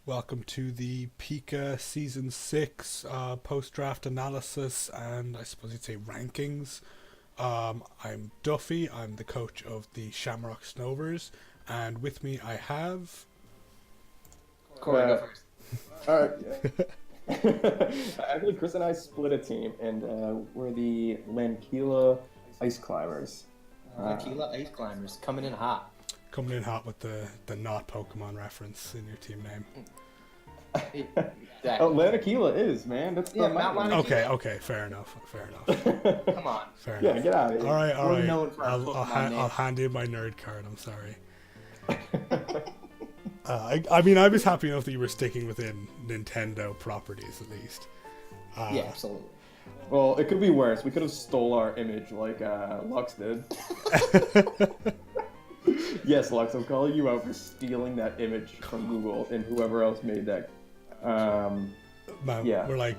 Welcome to the PICA Season 6 post-draft analysis and I suppose you'd say rankings. I'm Duffy, I'm the coach of the Shamrock Snovers, and with me I have... Cory, go first. Alright. Actually, Chris and I split a team, and we're the Lanakila Ice Climbers. Lanakila Ice Climbers, coming in hot. Coming in hot with the not Pokemon reference in your team name. Exactly. Oh, Lanakila is, man. That's Yeah, not Mount my Lanakila. Okay, fair enough. Come on. Fair Yeah, enough. get out of here. Alright. We're known for our I'll Pokemon names. hand in my nerd card, I'm sorry. I mean, I was happy enough that you were sticking within Nintendo properties, at least. Yeah, absolutely. Well, it could be worse. We could have stole our image like Lux did. Yes, Lux, I'm calling you out for stealing that image from Google and whoever else made that. Man, Yeah. we're like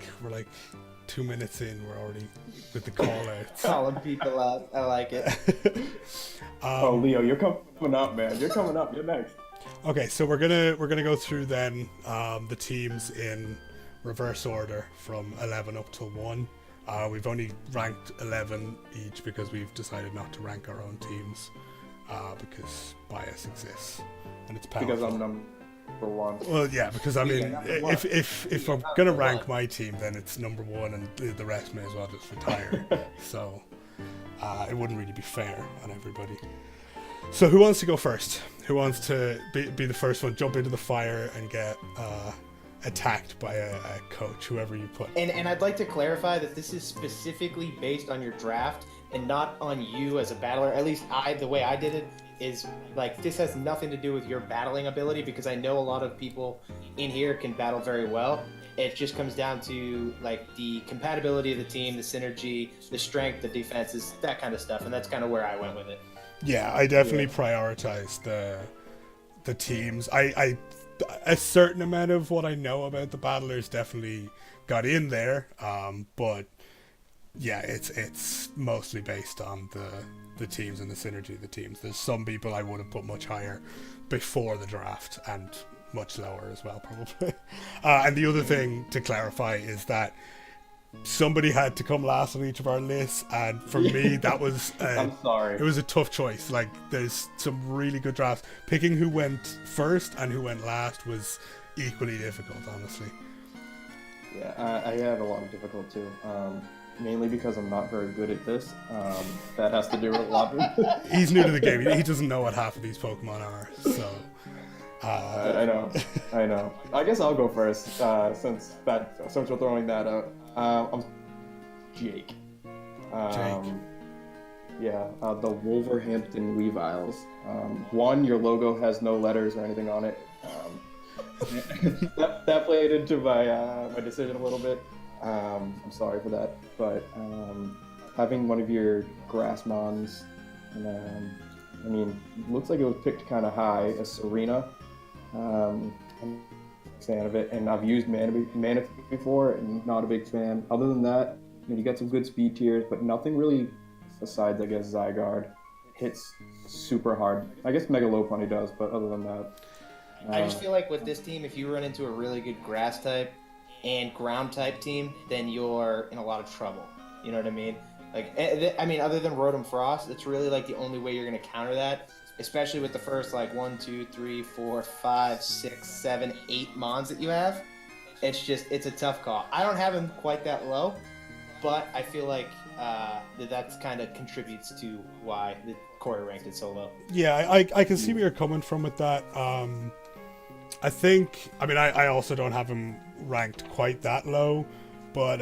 2 minutes in, we're already with the call outs. Calling people out. I like it. Oh, Leo, you're coming up, man. You're coming up. You're next. Okay, so we're gonna go through then the teams in reverse order from 11 up to 1. We've only ranked 11 each because we've decided not to rank our own teams because bias exists and it's powerful. Because I'm number 1. Well, yeah, because I mean, Yeah, number one. if I'm gonna rank my team, then it's number 1, and the rest may as well just retire. So it wouldn't really be fair on everybody. So who wants to go first? Who wants to be the first one, jump into the fire and get attacked by a coach, whoever you put? And I'd like to clarify that this is specifically based on your draft and not on you as a battler. At least the way I did it is like this has nothing to do with your battling ability, because I know a lot of people in here can battle very well. It just comes down to like the compatibility of the team, the synergy, the strength, the defenses, that kind of stuff, and that's kind of where I went with it. Yeah, I definitely prioritized the teams. I a certain amount of what I know about the battlers definitely got in there, but yeah, it's mostly based on the teams and the synergy of the teams. There's some people I would have put much higher before the draft and much lower as well, probably. And the other thing to clarify is that somebody had to come last on each of our lists, and for me that was I'm sorry. it was a tough choice. Like, there's some really good drafts. Picking who went first and who went last was equally difficult, honestly. Yeah, I had a lot of difficulty too. Mainly because I'm not very good at this. That has to do with a lot of He's new to the game. He doesn't know what half of these Pokemon are, so I know. I guess I'll go first, since we're throwing that out. I'm Jake. Jake. Yeah, the Wolverhampton Weaviles. One, your logo has no letters or anything on it. That played into my decision a little bit. I'm sorry for that, but having one of your Grassmons, and I mean, looks like it was picked kind of high, as Serena. I'm a fan of it, and I've used Mana before, and not a big fan. Other than that, I mean, you got some good speed tiers, but nothing really besides, I guess, Zygarde hits super hard. I guess Megalopunny does, but other than that, I just feel like with this team, if you run into a really good grass type and ground type team, then you're in a lot of trouble. You know what I mean? Like, I mean, other than Rotom Frost, it's really like the only way you're going to counter that, especially with the first like 1, 2, 3, 4, 5, 6, 7, 8 Mons that you have. It's a tough call. I don't have him quite that low, but I feel like that's kind of contributes to why the Cory ranked it so low. Yeah, I can see where you're coming from with that. I think, I mean, I also don't have him ranked quite that low, but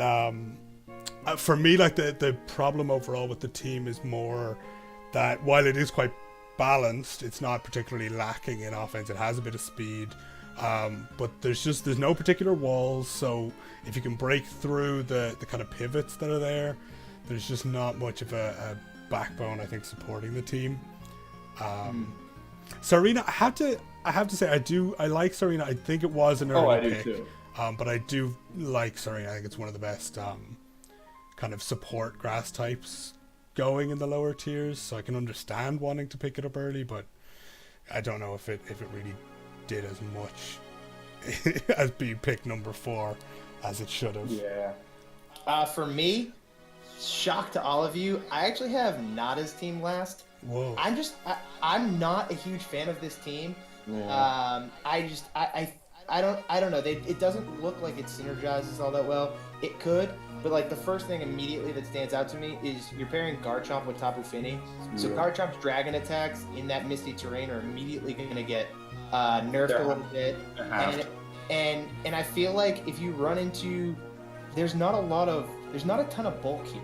for me, like, the problem overall with the team is more that while it is quite balanced, it's not particularly lacking in offense. It has a bit of speed, but there's no particular walls, so if you can break through the kind of pivots that are there's just not much of a backbone, I think, supporting the team. Serena, I have to say, I like Serena. I think it was an early I do pick, too. but I do like Serena. I think it's one of the best kind of support grass types going in the lower tiers, so I can understand wanting to pick it up early, but I don't know if it really did as much as being picked number 4, as it should have. Yeah. For me, shock to all of you, I actually have Nada's team last. Whoa. I'm not a huge fan of this team. Yeah. I don't know. It doesn't look like it synergizes all that well. It could, but like the first thing immediately that stands out to me is you're pairing Garchomp with Tapu Fini. So Yeah. Garchomp's dragon attacks in that misty terrain are immediately going to get nerfed a little bit. And I feel like if you run into, there's not a ton of bulk here.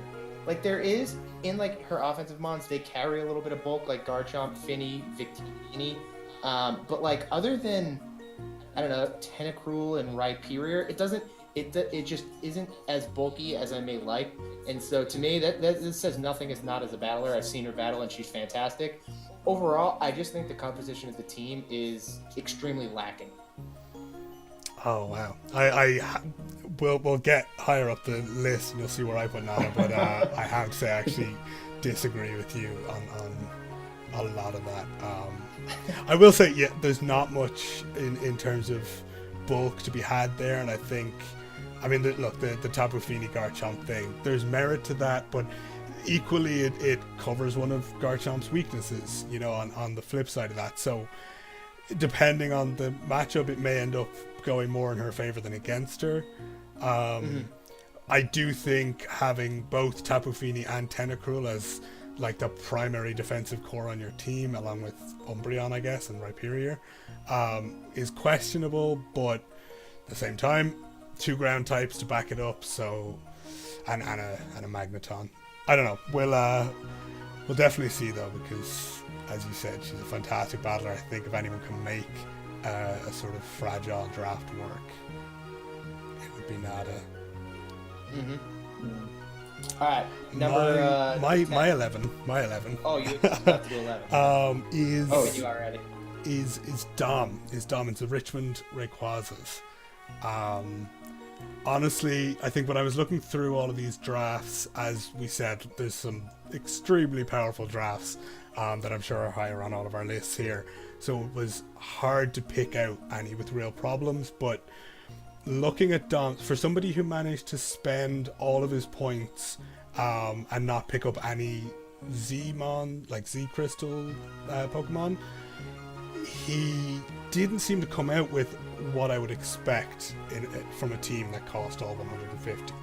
Like there is in like her offensive mons, they carry a little bit of bulk like Garchomp, Fini, Victini. But like other than, I don't know, Tentacruel and Rhyperior, it just isn't as bulky as I may like. And so to me, that says nothing is not as a battler. I've seen her battle and she's fantastic. Overall, I just think the composition of the team is extremely lacking. Oh wow! We'll get higher up the list and you'll see where I put Nana, but I have to say I actually disagree with you on a lot of that. I will say, yeah, there's not much in terms of bulk to be had there, and I think, I mean, the Tapu Fini Garchomp thing, there's merit to that, but equally it covers one of Garchomp's weaknesses, you know, on the flip side of that. So depending on the matchup, it may end up going more in her favor than against her. I do think having both Tapu Fini and Tentacruel as like the primary defensive core on your team, along with Umbreon, I guess, and Rhyperior, is questionable, but at the same time, 2 ground types to back it up, so and a Magneton. I don't know. We'll definitely see though, because as you said, she's a fantastic battler. I think if anyone can make a sort of fragile draft work, it would be Nada. All right, number my 11. Oh, you have to do 11. Is You already. is Dom. It's the Richmond Rayquazas. Honestly, I think when I was looking through all of these drafts, as we said, there's some extremely powerful drafts that I'm sure are higher on all of our lists here. So it was hard to pick out any with real problems, but looking at Dom, for somebody who managed to spend all of his points and not pick up any Z-Mon, like Z-Crystal Pokemon, he didn't seem to come out with what I would expect from a team that cost all 150.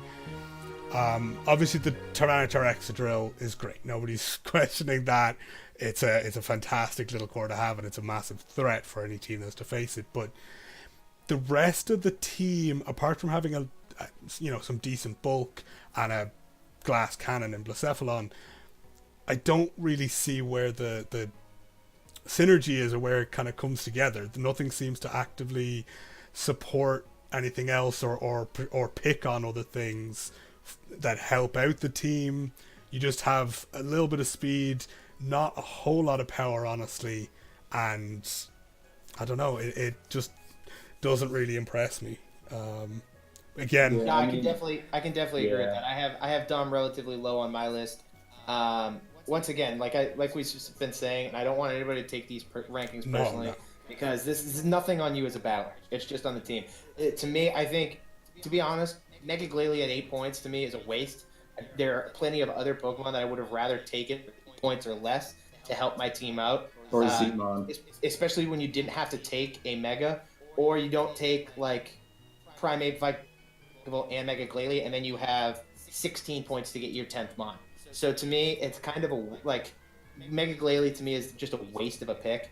Obviously the Tyranitar Excadrill is great. Nobody's questioning that. It's a fantastic little core to have, and it's a massive threat for any team that's to face it. But the rest of the team, apart from having some decent bulk and a glass cannon in Blacephalon, I don't really see where the synergy is, or where it kind of comes together. Nothing seems to actively support anything else or pick on other things that help out the team. You just have a little bit of speed, not a whole lot of power, honestly, and I don't know, it just doesn't really impress me. Again, No, I can definitely agree with Yeah. that. I have Dom relatively low on my list. Once again, like we've just been saying, and I don't want anybody to take these rankings personally, No. because this is nothing on you as a battler. It's just on the team. To me, I think, to be honest, Mega Glalie at 8 points to me is a waste. There are plenty of other Pokemon that I would have rather taken points or less to help my team out. Or Z-Mon. Especially when you didn't have to take a Mega, or you don't take like Primeape, Vikable, and Mega Glalie, and then you have 16 points to get your 10th Mon. So to me, it's kind of Mega Glalie to me is just a waste of a pick.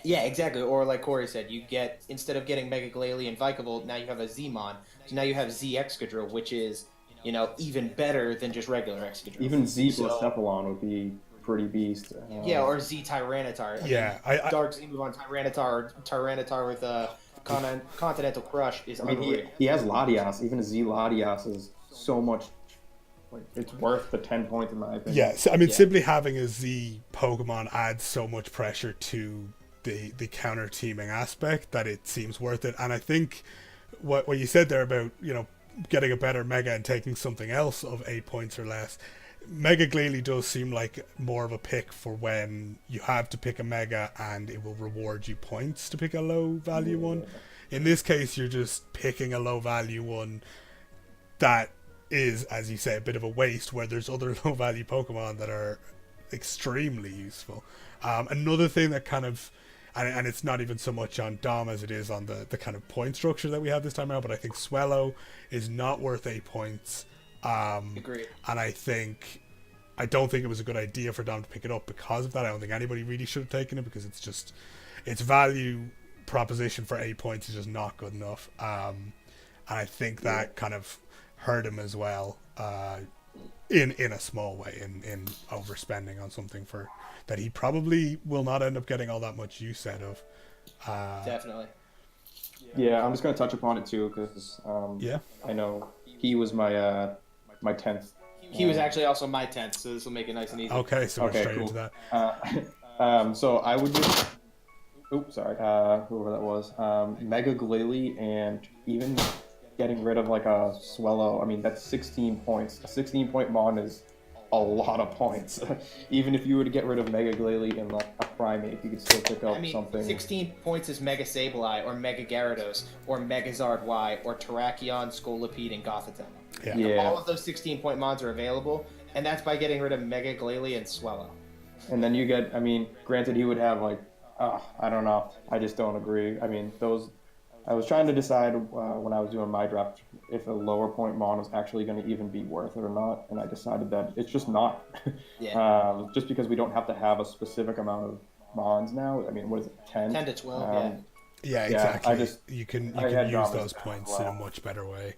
Yeah, exactly. Or like Cory said, you get, instead of getting Mega Glalie and Vikable, now you have a Z-Mon. So now you have Z Excadrill, which is, even better than just regular Excadrill. Even Z Blacephalon would be pretty beast. Yeah, or Z Tyranitar. Dark Z move on Tyranitar, or Tyranitar with Continental Crush is unreal. He has Latias. Even a Z Latias is so much. It's worth the 10 points in my opinion. yeah. So, simply having a Z Pokemon adds so much pressure to the counter teaming aspect that it seems worth it. And I think what you said there about getting a better Mega and taking something else of 8 points or less, Mega Glalie does seem like more of a pick for when you have to pick a Mega and it will reward you points to pick a low value one. In this case, you're just picking a low value one that is, as you say, a bit of a waste, where there's other low value Pokemon that are extremely useful. Another thing that kind of, and it's not even so much on Dom as it is on the kind of point structure that we have this time around, but I think Swellow is not worth 8 points. Agreed. And I don't think it was a good idea for Dom to pick it up because of that. I don't think anybody really should have taken it, because its value proposition for 8 points is just not good enough. And I think that kind of hurt him as well, in a small way, in overspending on something that he probably will not end up getting all that much use out of. Definitely. Yeah, I'm just going to touch upon it too, because I know he was my 10th. He was actually also my 10th, so this will make it nice and easy. Okay, so we're straight into that. So I would just... Oops, sorry. Whoever that was. Mega Glalie, and even getting rid of like a Swellow. I mean, that's 16 points. A 16-point Mon is a lot of points. Even if you were to get rid of Mega Glalie and like a Primeape, you could still pick up something. 16 points is Mega Sableye, or Mega Gyarados, or Megazard Y, or Terrakion, Scolipede, and Gothitelle. Yeah. All of those 16-point Mons are available, and that's by getting rid of Mega Glalie and Swellow. And then you get, I mean, granted he would have like, I don't know. I just don't agree. I mean, I was trying to decide when I was doing my draft if a lower point Mon was actually going to even be worth it or not, and I decided that it's just not. Yeah. Just because we don't have to have a specific amount of Mons now. I mean, what is it, 10? 10 to 12, yeah, exactly. Yeah, you can use those points in a much better way.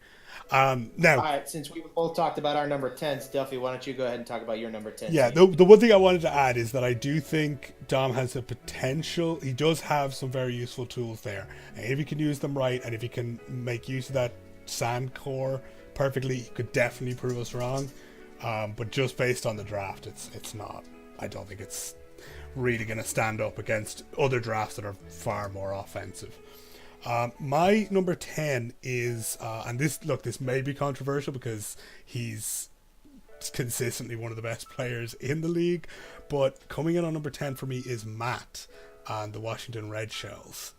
All Now, right, since we both talked about our number 10s, Duffy, why don't you go ahead and talk about your number 10? Yeah, the one thing I wanted to add is that I do think Dom has a potential. He does have some very useful tools there. And if he can use them right, and if he can make use of that sand core perfectly, he could definitely prove us wrong. But just based on the draft, it's not. I don't think it's really going to stand up against other drafts that are far more offensive. My number 10 is, and this may be controversial because he's consistently one of the best players in the league, but coming in on number 10 for me is Matt and the Washington Red Shells.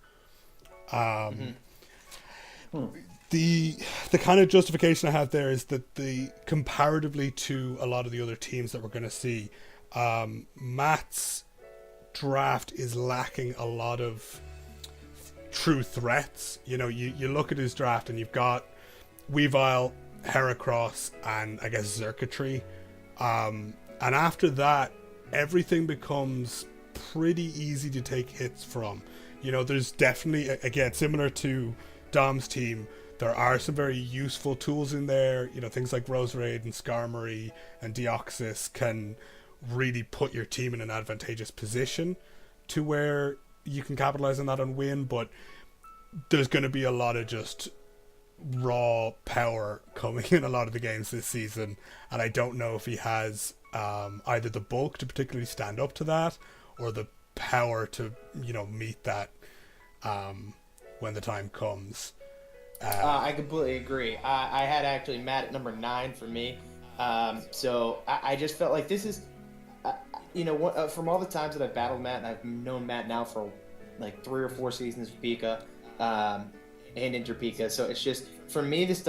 The kind of justification I have there is that comparatively to a lot of the other teams that we're going to see, Matt's draft is lacking a lot of true threats. You know, you look at his draft and you've got Weavile, Heracross, and I guess Xurkitree. And after that, everything becomes pretty easy to take hits from. You know, there's definitely, again, similar to Dom's team, there are some very useful tools in there. You know, things like Roserade and Skarmory and Deoxys can really put your team in an advantageous position to where you can capitalize on that and win, but there's going to be a lot of just raw power coming in a lot of the games this season, and I don't know if he has either the bulk to particularly stand up to that or the power to, you know, meet that when the time comes. I completely agree. I had actually Matt at number 9 for me. So I just felt like this is, from all the times that I've battled Matt, and I've known Matt now for like 3 or 4 seasons of PICA and Inter PICA. So it's just, for me, it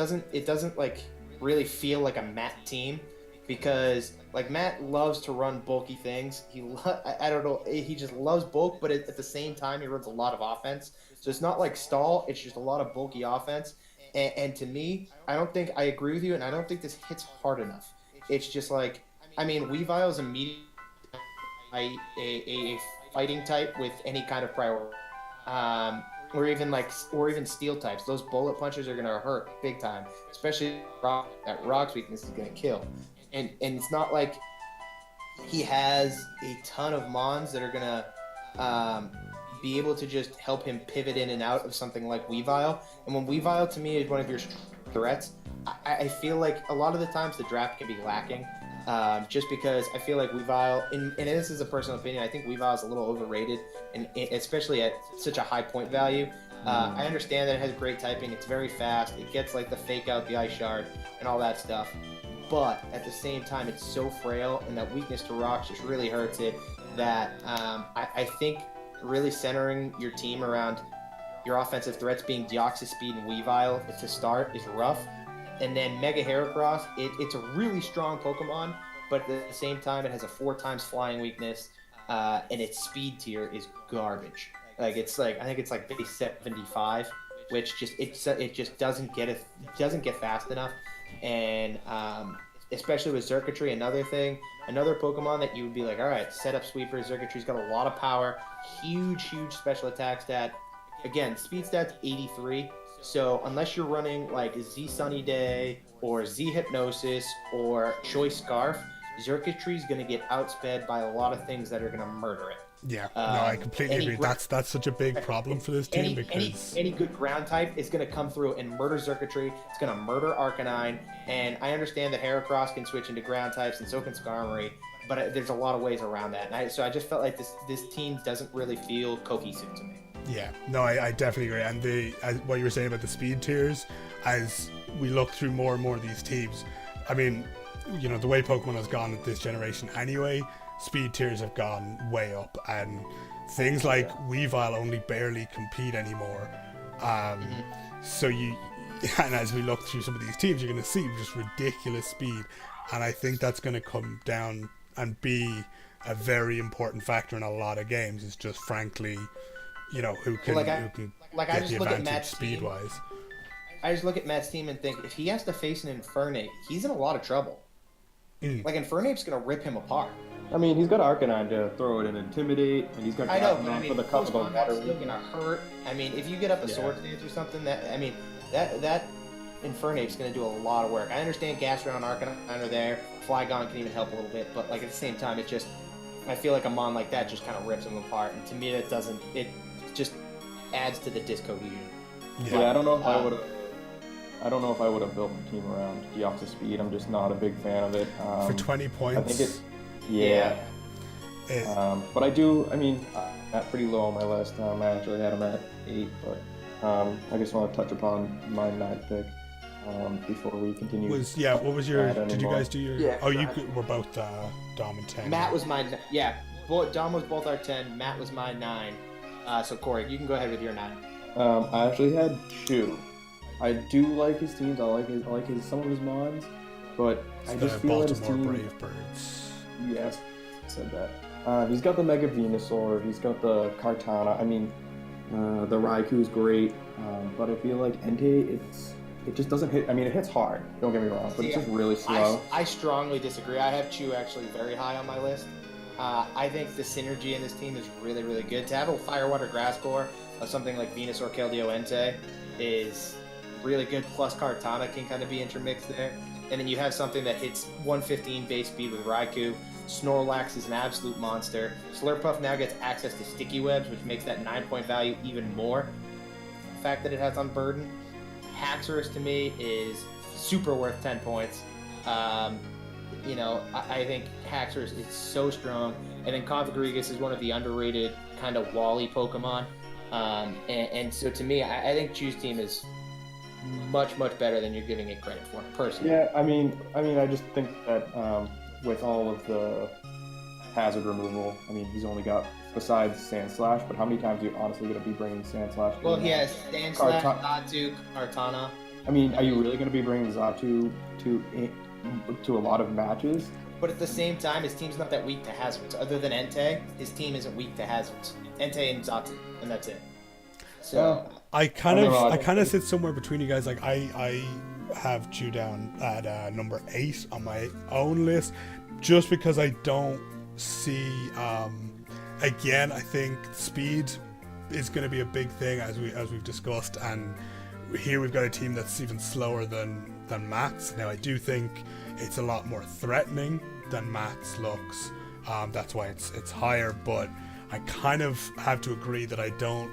doesn't like really feel like a Matt team, because like Matt loves to run bulky things. I don't know, he just loves bulk, but at the same time he runs a lot of offense. So it's not like stall, it's just a lot of bulky offense. And to me, I agree with you, and I don't think this hits hard enough. It's just like, I mean, Weavile is immediately a fighting type with any kind of priority, or even steel types. Those bullet punches are gonna hurt big time, especially that Rock's weakness is gonna kill. And it's not like he has a ton of Mons that are gonna be able to just help him pivot in and out of something like Weavile. And when Weavile to me is one of your threats, I feel like a lot of the times the draft can be lacking. Just because I feel like Weavile, and this is a personal opinion, I think Weavile is a little overrated, and especially at such a high point value. I understand that it has great typing, it's very fast, it gets like the fake out, the ice shard, and all that stuff. but at the same time, it's so frail, and that weakness to rocks just really hurts it. That I think really centering your team around your offensive threats being Deoxys, Speed, and Weavile to start is rough. And then Mega Heracross, it's a really strong Pokemon, but at the same time, it has a 4x flying weakness, and its speed tier is garbage. Like I think it's like base 75, which it just doesn't get fast enough. And especially with Xurkitree, another Pokemon that you would be like, all right, set up Sweeper. Xurkitree's got a lot of power, huge special attack stat. Again, speed stat's 83. So unless you're running like Z Sunny Day or Z Hypnosis or Choice Scarf, Xurkitree's going to get outsped by a lot of things that are going to murder it. Yeah, no, I completely agree. That's such a big problem for this team because any good ground type is going to come through and murder Xurkitree. It's going to murder Arcanine, and I understand that Heracross can switch into ground types, and so can Skarmory, but there's a lot of ways around that. And so I just felt like this team doesn't really feel cohesive to me. Yeah, no, I definitely agree. And what you were saying about the speed tiers, as we look through more and more of these teams, I mean, you know, the way Pokemon has gone at this generation anyway, speed tiers have gone way up, and things like Weavile only barely compete anymore. So and as we look through some of these teams, you're going to see just ridiculous speed, and I think that's going to come down and be a very important factor in a lot of games. It's just frankly, you know, who can get the advantage speed-wise. I just look at Matt's team and think, if he has to face an Infernape, he's in a lot of trouble. Like, Infernape's going to rip him apart. I mean, he's got Arcanine to throw it and Intimidate, and he's got Arcanine for the cup of the water. Still going to hurt. I mean, if you get up a Sword Dance or something, that Infernape's going to do a lot of work. I understand Gastron and Arcanine are there. Flygon can even help a little bit, but like at the same time, I feel like a Mon like that just kind of rips him apart, and to me, it just adds to the discohesion. Yeah, I don't know if I would have built my team around Deoxys Speed. I'm just not a big fan of it. For 20 points. I think it's but I do. I mean, not pretty low on my list. I actually had him at 8, but I just want to touch upon my 9th pick before we continue. What was your? Did you guys do your? Yeah, you were both Dom and 10. Matt was my Dom was both our 10. Matt was my 9. So Cory, you can go ahead with your 9. I actually had 2. I do like his teams. I like some of his mons, but I just feel that his team. Brave Birds. Yes, I said that. He's got the Mega Venusaur. He's got the Kartana. I mean, the Raikou's great, but I feel like Entei, it just doesn't hit. I mean, it hits hard. Don't get me wrong, but it's just really slow. I strongly disagree. I have Chew actually very high on my list. I think the synergy in this team is really, really good. To have a Firewater Grass core of something like Venusaur, Keldeo, Entei is really good. Plus Kartana can kind of be intermixed there. And then you have something that hits 115 base speed with Raikou. Snorlax is an absolute monster. Slurpuff now gets access to Sticky Webs, which makes that 9-point value even more. The fact that it has Unburden. Haxorus to me is super worth 10 points. You know, I think Haxorus is so strong. And then Configurigus is one of the underrated kind of Wally Pokemon. And so to me, I think Chew's team is much, much better than you're giving it credit for, personally. Yeah, I mean, I just think that with all of the hazard removal, I mean, he's only got, besides Sandslash, but how many times are you honestly going to be bringing Sandslash? Well, he has Sandslash, Xatu, Kartana. I mean, are you really going to be bringing Xatu to a lot of matches? But at the same time, his team's not that weak to hazards. Other than Entei, his team isn't weak to hazards. Entei and Xatu, and that's it. So I kind of sit somewhere between you guys. Like I have Chew down at number 8 on my own list, just because I don't see. Again, I think speed is going to be a big thing as we've discussed, and here we've got a team that's even slower than Matt's. Now I do think it's a lot more threatening than Matt's looks. That's why it's higher, but I kind of have to agree that I don't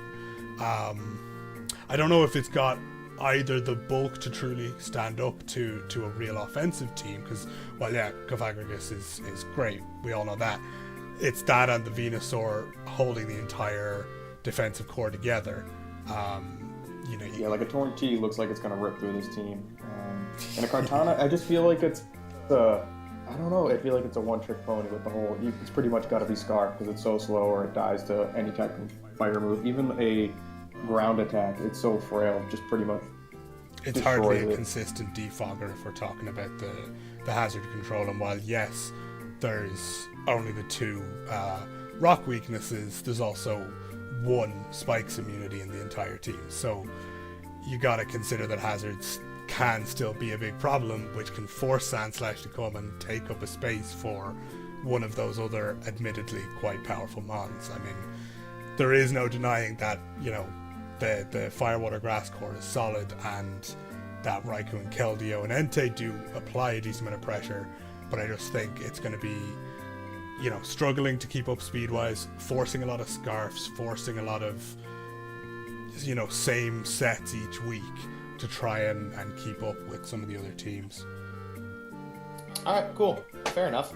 know if it's got either the bulk to truly stand up to a real offensive team, because Configurigus is great, we all know that. It's that and the Venusaur holding the entire defensive core together. Like a Torn T looks like it's going to rip through this team. And a Kartana, I just feel like it's I don't know. I feel like it's a one-trick pony with the whole. It's pretty much got to be Scarf because it's so slow, or it dies to any type of fire move. Even a ground attack, it's so frail. Just pretty much. It's hardly a consistent defogger if we're talking about the hazard control. And while yes, there's only the 2 rock weaknesses, there's also 1 spikes immunity in the entire team. So you got to consider that hazards can still be a big problem, which can force Sandslash to come and take up a space for one of those other admittedly quite powerful mons. I mean, there is no denying that, you know, the Firewater Grass core is solid, and that Raikou and Keldeo and Entei do apply a decent amount of pressure, but I just think it's going to be, you know, struggling to keep up speed-wise, forcing a lot of scarfs, forcing a lot of, you know, same sets each week to try and keep up with some of the other teams. All right, cool. Fair enough.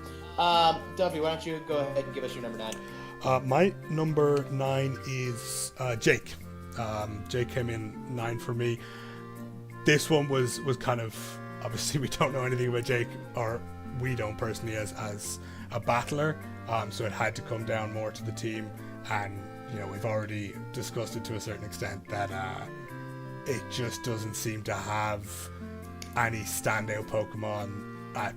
Duffy, why don't you go ahead and give us your number 9? My number 9 is Jake. Jake came in 9 for me. This one was kind of, obviously we don't know anything about Jake, or we don't personally as a battler, so it had to come down more to the team, and you know, we've already discussed it to a certain extent that it just doesn't seem to have any standout Pokemon at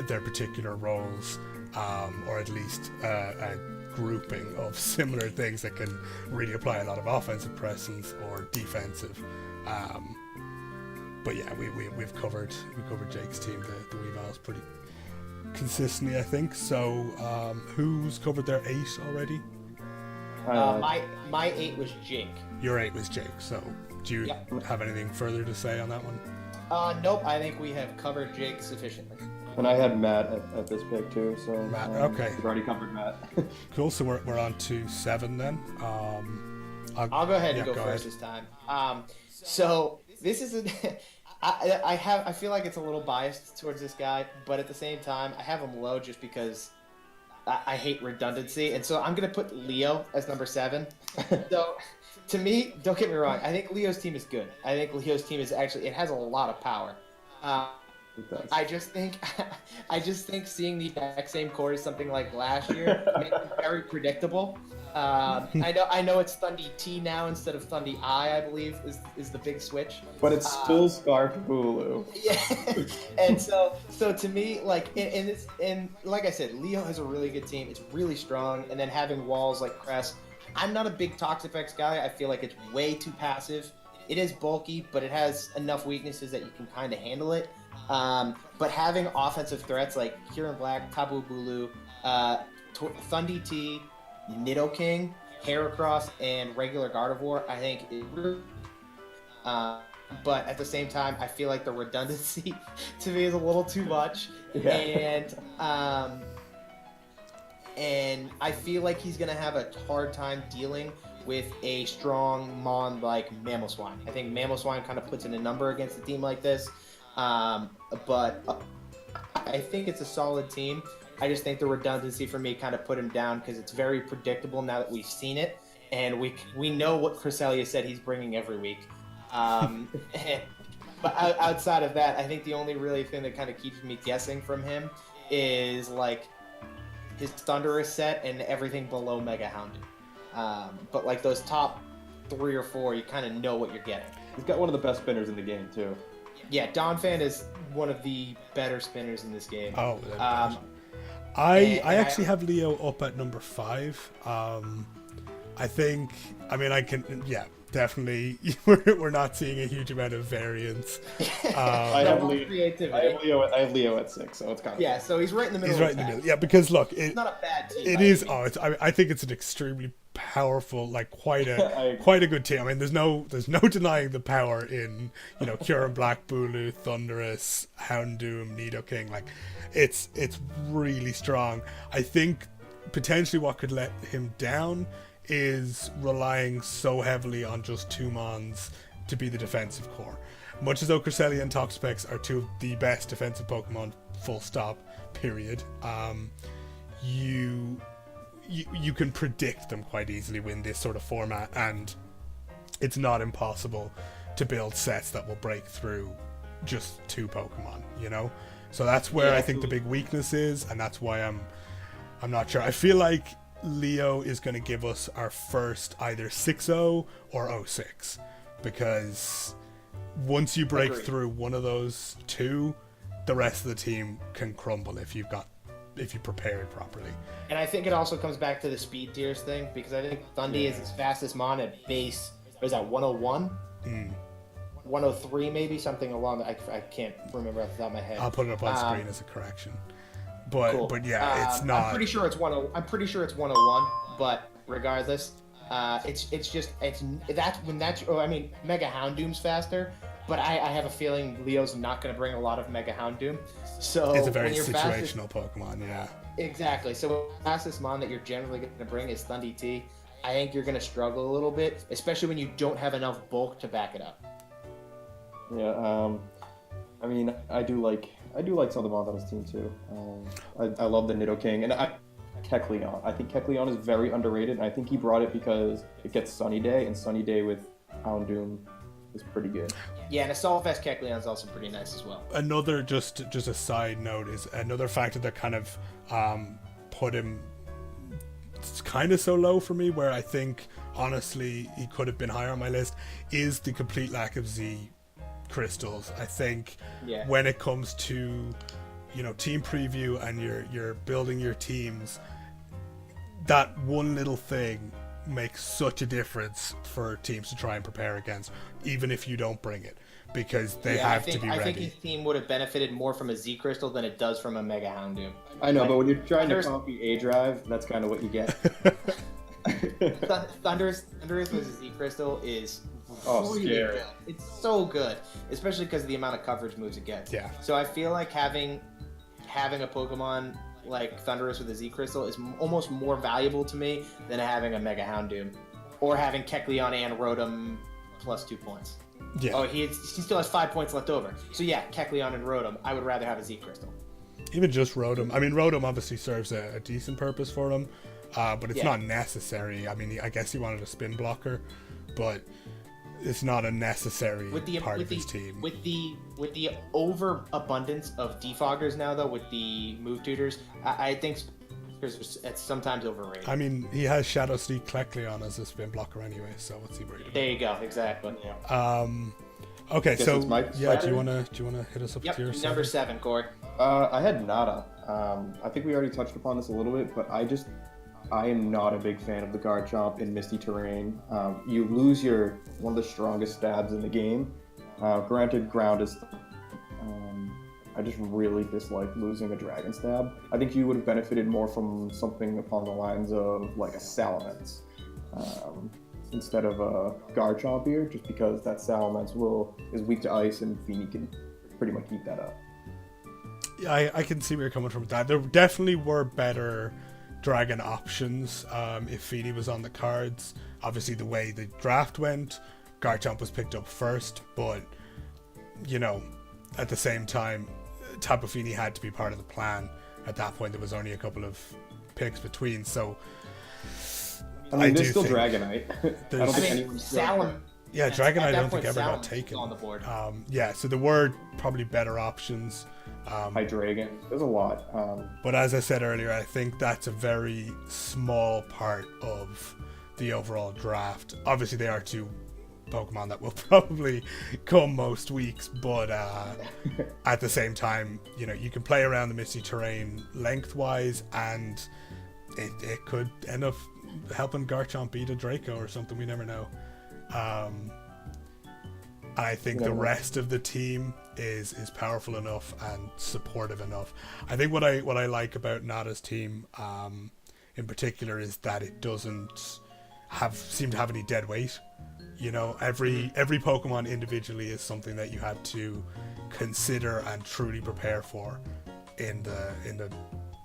their particular roles, or at least a grouping of similar things that can really apply a lot of offensive presence or defensive. But yeah, we've covered Jake's team, the Weaviles, pretty consistently, I think. So who's covered their 8 already? My 8 was Jake. Your 8 was Jake. So do you have anything further to say on that one? Nope. I think we have covered Jake sufficiently. And I had Matt at this pick too, so Matt, okay. We've already covered Matt. Cool. So we're on to 7 then. I'll go ahead and go first this time. So this is I feel like it's a little biased towards this guy, but at the same time, I have him low just because I hate redundancy, and so I'm gonna put Leo as number 7. So to me, don't get me wrong, I think Leo's team is good. I think Leo's team is actually, it has a lot of power. I just think seeing the exact same core as something like last year makes it very predictable. I know it's Thundy T now instead of Thundy I believe is the big switch. But it's still Scarf Bulu. Yeah, and so to me, like, and like I said, Leo has a really good team. It's really strong, and then having walls like Crest. I'm not a big Toxapex guy. I feel like it's way too passive. It is bulky, but it has enough weaknesses that you can kind of handle it. But having offensive threats like Kyurem Black, Tabu Bulu, Thundy T, Nidoking, Heracross, and regular Gardevoir, I think is really, but at the same time, I feel like the redundancy to me is a little too much. Yeah. And I feel like he's going to have a hard time dealing with a strong Mon like Mamoswine. I think Mamoswine kind of puts in a number against a team like this. But I think it's a solid team. I just think the redundancy for me kind of put him down because it's very predictable now that we've seen it. And we know what Cresselia said he's bringing every week. But outside of that, I think the only really thing that kind of keeps me guessing from him is like his Thundurus set and everything below Mega Hounded. But like those top 3 or 4, you kind of know what you're getting. He's got one of the best spinners in the game too. Yeah, Donphan is one of the better spinners in this game. Oh, I actually have Leo up at number 5. I think, I mean, I can, yeah, definitely. We're not seeing a huge amount of variance. I have Leo at 6, so it's kind of, yeah. So he's right in the middle. He's right in the middle. Yeah, because look, it's not a bad team. It is. I think it's an extremely powerful, like quite a good team. I mean, there's no denying the power in, you know, Kyurem Black, Bulu, Thundurus, Houndoom, Nidoking. Like, it's really strong. I think potentially what could let him down is relying so heavily on just 2 Mons to be the defensive core. Much as though Cresselia and Toxapex are 2 of the best defensive Pokemon, full stop, period. You can predict them quite easily in this sort of format, and it's not impossible to build sets that will break through just 2 Pokemon, you know? So that's where Yeah, I think the big weakness is, and that's why I'm not sure. I feel like Leo is going to give us our first either 6-0 or 0-6, because once you break Agreed. through one of those two, the rest of the team can crumble if you prepare it properly. And I think it also comes back to the speed tiers thing, because I think Thundy is his fastest mon at base. What is that, 101? 103 maybe, something along that. I can't remember off the top of my head. I'll put it up on screen as a correction. But Cool. but yeah, it's not. I'm pretty sure it's 101, but regardless, it's just Mega Houndoom's faster, but I have a feeling Leo's not going to bring a lot of Mega Houndoom. So It's a very when you're situational Pokemon, yeah. Exactly. So the fastest mon that you're generally going to bring is Thundy T. I think you're going to struggle a little bit, especially when you don't have enough bulk to back it up. Yeah, I mean, I do like some of the mons on his team too. I love the Nidoking, and Kecleon. I think Kecleon is very underrated, and I think he brought it because it gets Sunny Day, and Sunny Day with Houndoom is pretty good. Yeah, and Assault Vest Kecleon is also pretty nice as well. Another just a side note is another factor that kind of put him kind of so low for me, where I think honestly he could have been higher on my list, is the complete lack of Z crystals. I think when it comes to team preview and you're building your teams, that one little thing makes such a difference for teams to try and prepare against, even if you don't bring it, because they have to be ready. I think his team would have benefited more from a Z Crystal than it does from a Mega Houndoom. I know, but when you're trying to copy A Drive, that's kind of what you get. Thunderous with a Z Crystal is really scary. good. It's so good, especially because of the amount of coverage moves it gets. Yeah. So I feel like having a Pokemon like Thunderous with a Z Crystal is almost more valuable to me than having a Mega Houndoom, or having Kecleon and Rotom plus 2 points. Yeah. Oh, he still has 5 points left over. So yeah, Kecleon and Rotom. I would rather have a Z Crystal. Even just Rotom. I mean, Rotom obviously serves a decent purpose for him, but it's not necessary. I mean, I guess he wanted a spin blocker, but it's not a necessary part of his team. With the overabundance of defoggers now, though, with the move tutors, I think it's sometimes overrated. I mean, he has Shadow Sneak Kecleon as a spin blocker anyway, so what's he worried about? There you go, exactly. Okay, so it's my do you wanna hit us up with your number 7, Cory. I had Nada. I think we already touched upon this a little bit, but I am not a big fan of the Garchomp in Misty Terrain. You lose one of the strongest stabs in the game. Granted, ground is... I just really dislike losing a Dragon Stab. I think you would have benefited more from something upon the lines of like a Salamence instead of a Garchomp here, just because that Salamence is weak to ice and Feeny can pretty much eat that up. Yeah, I can see where you're coming from with that. There definitely were better Dragon options if Feeny was on the cards. Obviously, the way the draft went, Garchomp was picked up first, but at the same time, Tapu Fini had to be part of the plan. At that point, there was only a couple of picks between, so I mean, there's still Dragonite. I don't think anyone's Dragonite I don't think ever got taken on the board. So there were probably better options. Hydreigon, there's a lot. But as I said earlier, I think that's a very small part of the overall draft. Obviously, they are two Pokemon that will probably come most weeks, but at the same time, you can play around the Misty Terrain lengthwise, and it could end up helping Garchomp beat a Draco or something. We never know. I think the rest of the team is powerful enough and supportive enough. I think what I like about Nada's team in particular is that it doesn't seem to have any dead weight. Every Pokemon individually is something that you had to consider and truly prepare for in the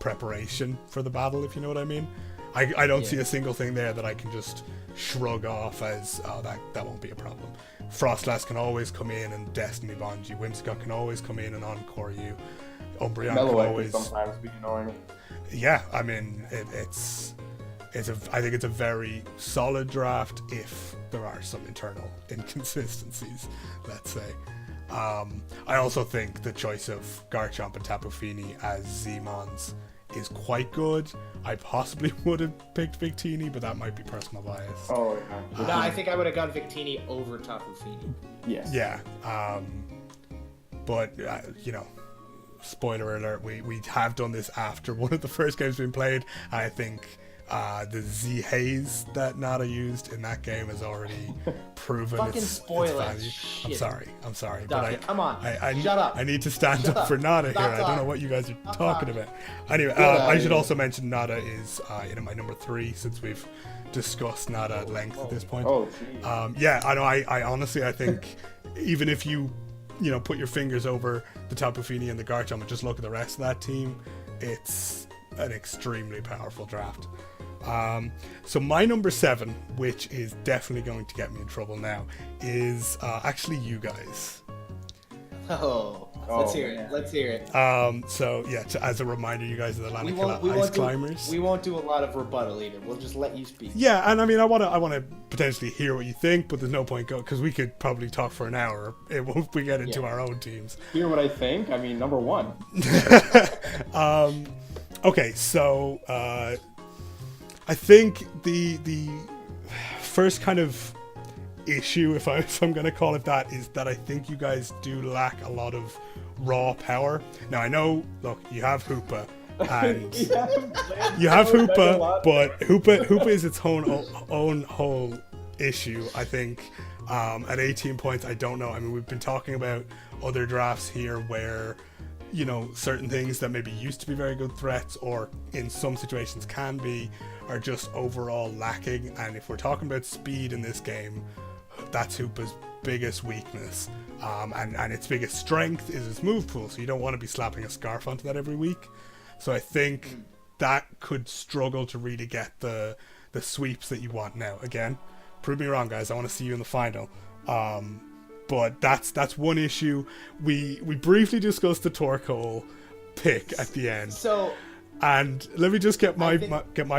preparation for the battle, if you know what I mean. I don't see a single thing there that I can just shrug off as, that won't be a problem. Frostlass can always come in and Destiny Bond you. Whimsicott can always come in and Encore you. Umbreon can always... sometimes be annoying. Yeah, I mean, I think it's a very solid draft if there are some internal inconsistencies, let's say. I also think the choice of Garchomp and Tapu Fini as Z-Mons is quite good. I possibly would have picked Victini, but that might be personal bias. Oh, yeah. No, I think I would have gone Victini over Tapu Fini. Yes. Yeah. But, spoiler alert, we have done this after one of the first games being played. I think the Z Haze that Nada used in that game has already proven Fucking its spoil it. value. Shit. I'm sorry. Duffy, But come on. Shut up. I need to stand Shut up for Nada here. Stop I don't know talking. what you guys are Stop talking talking. about. Anyway, I should also mention Nada is my number 3 since we've discussed Nada at length at this point. Oh, geez. Yeah, I know. I honestly, I think even if you put your fingers over the Tapu Fini and the Garchomp and just look at the rest of that team, it's an extremely powerful draft. So my number 7, which is definitely going to get me in trouble now, is actually you guys. Let's hear it. Let's hear it. So yeah, as a reminder, you guys are the We Lanakila won't Ice do- Climbers. We won't do a lot of rebuttal either. We'll just let you speak. Yeah, and I mean, I want to potentially hear what you think, but there's no point because we could probably talk for an hour if we get into our own teams. Hear what I think? I mean, number 1. Okay, so I think the first kind of issue, if I'm going to call it that, is that I think you guys do lack a lot of raw power. Now I know, look, you have Hoopa, and you have Hoopa, but Hoopa is its own whole issue. I think at 18 points, I don't know. I mean, we've been talking about other drafts here where certain things that maybe used to be very good threats, or in some situations can be, are just overall lacking. And if we're talking about speed in this game, that's Hoopa's biggest weakness. And its biggest strength is its move pool, so you don't want to be slapping a scarf onto that every week. So I think that could struggle to really get the sweeps that you want. Now, again, prove me wrong, guys. I want to see you in the final. But that's one issue. We briefly discussed the Torkoal pick at the end. So, and let me just get my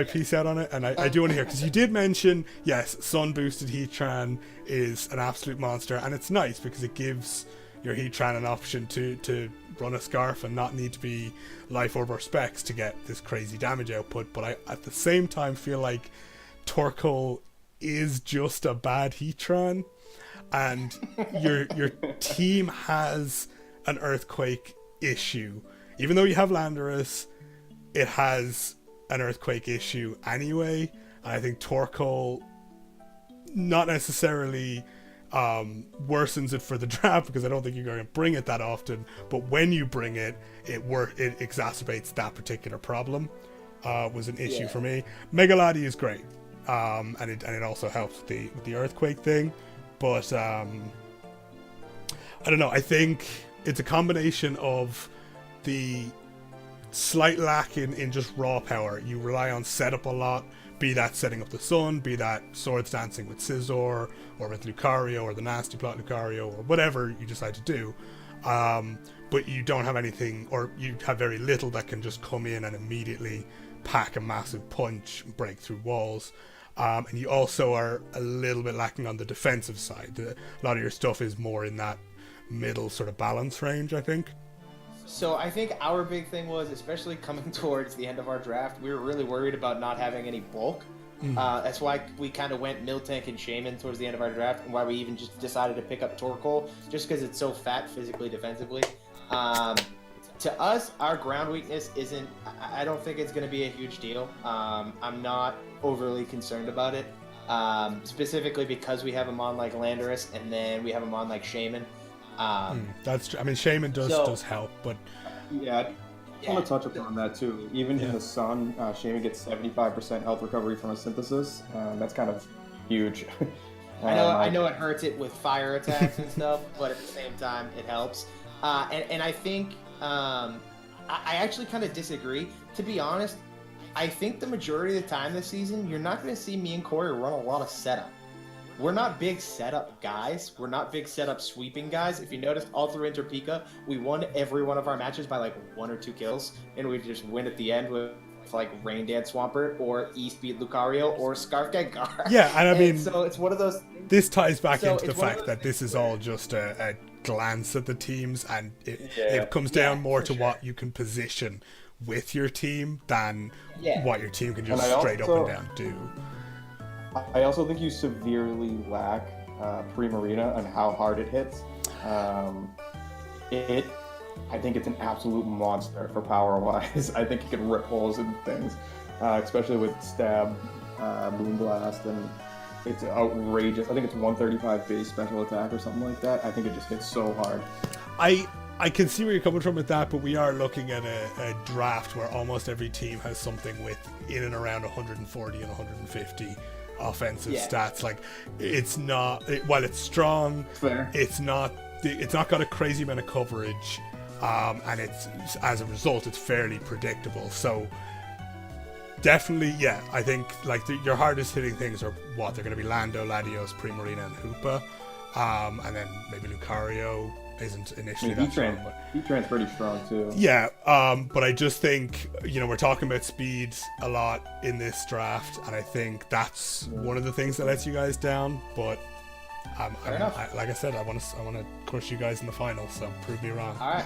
piece out on it, and I do want to hear, because you did mention, yes, Sun boosted Heatran is an absolute monster, and it's nice because it gives your Heatran an option to run a scarf and not need to be Life Orb or Specs to get this crazy damage output. But I at the same time feel like Torkoal is just a bad Heatran, and your team has an Earthquake issue. Even though you have Landorus, it has an Earthquake issue anyway. And I think Torkoal not necessarily worsens it for the draft, because I don't think you're going to bring it that often. But when you bring it, it exacerbates that particular problem. Was an issue for me. Megaladi is great, and it also helps with the Earthquake thing. But I don't know. I think it's a combination of the slight lack in just raw power. You rely on setup a lot, be that setting up the Sun, be that Swords Dancing with Scizor, or with Lucario, or the Nasty Plot Lucario, or whatever you decide to do. But you don't have anything, or you have very little that can just come in and immediately pack a massive punch and break through walls. And you also are a little bit lacking on the defensive side. A lot of your stuff is more in that middle sort of balance range, I think. So I think our big thing was, especially coming towards the end of our draft, we were really worried about not having any bulk. That's why we kind of went Miltank and Shaman towards the end of our draft, and why we even just decided to pick up Torkoal, just because it's so fat physically, defensively. To us, our ground weakness isn't, I don't think it's going to be a huge deal. I'm not overly concerned about it, specifically because we have him on like Landorus, and then we have him on like Shaman. That's true. I mean, Shaman does help, but yeah, I want to touch upon that too. Even in the Sun, Shaman gets 75% health recovery from a synthesis. That's kind of huge. I know it hurts it with fire attacks and stuff, but at the same time, it helps. And I think I actually kind of disagree. To be honest, I think the majority of the time this season, you're not going to see me and Cory run a lot of setup. We're not big setup guys. We're not big setup sweeping guys. If you notice, all through Inter-PICA, we won every one of our matches by like 1 or 2 kills, and we just win at the end with like Rain Dance Swampert or East beat Lucario or Scarf Gengar. Yeah, and I mean, so it's one of those. This ties back So into the it's one of fact those that this things is all just a glance at the teams, and it Yeah. comes down more for to sure. what you can position with your team than Yeah. what your team can just And I straight up also- and down do. I also think you severely lack Primarina and how hard it hits. I think it's an absolute monster for power-wise. I think it can rip holes in things, especially with Stab, Moonblast, and it's outrageous. I think it's 135 base special attack or something like that. I think it just hits so hard. I can see where you're coming from with that, but we are looking at a draft where almost every team has something with in and around 140 and 150 offensive stats. Like, it's not, while it's strong, Fair. it's not got a crazy amount of coverage, and it's, as a result, it's fairly predictable. So definitely, yeah, I think like your hardest hitting things are what they're going to be: Lando, Latios, Primarina, and Hoopa, and then maybe Lucario isn't initially that strong, but Heatran's pretty strong too. yeah, but I just think, we're talking about speed a lot in this draft, and I think that's one of the things that lets you guys down. But like I said, I want to crush you guys in the final, so prove me wrong. All right.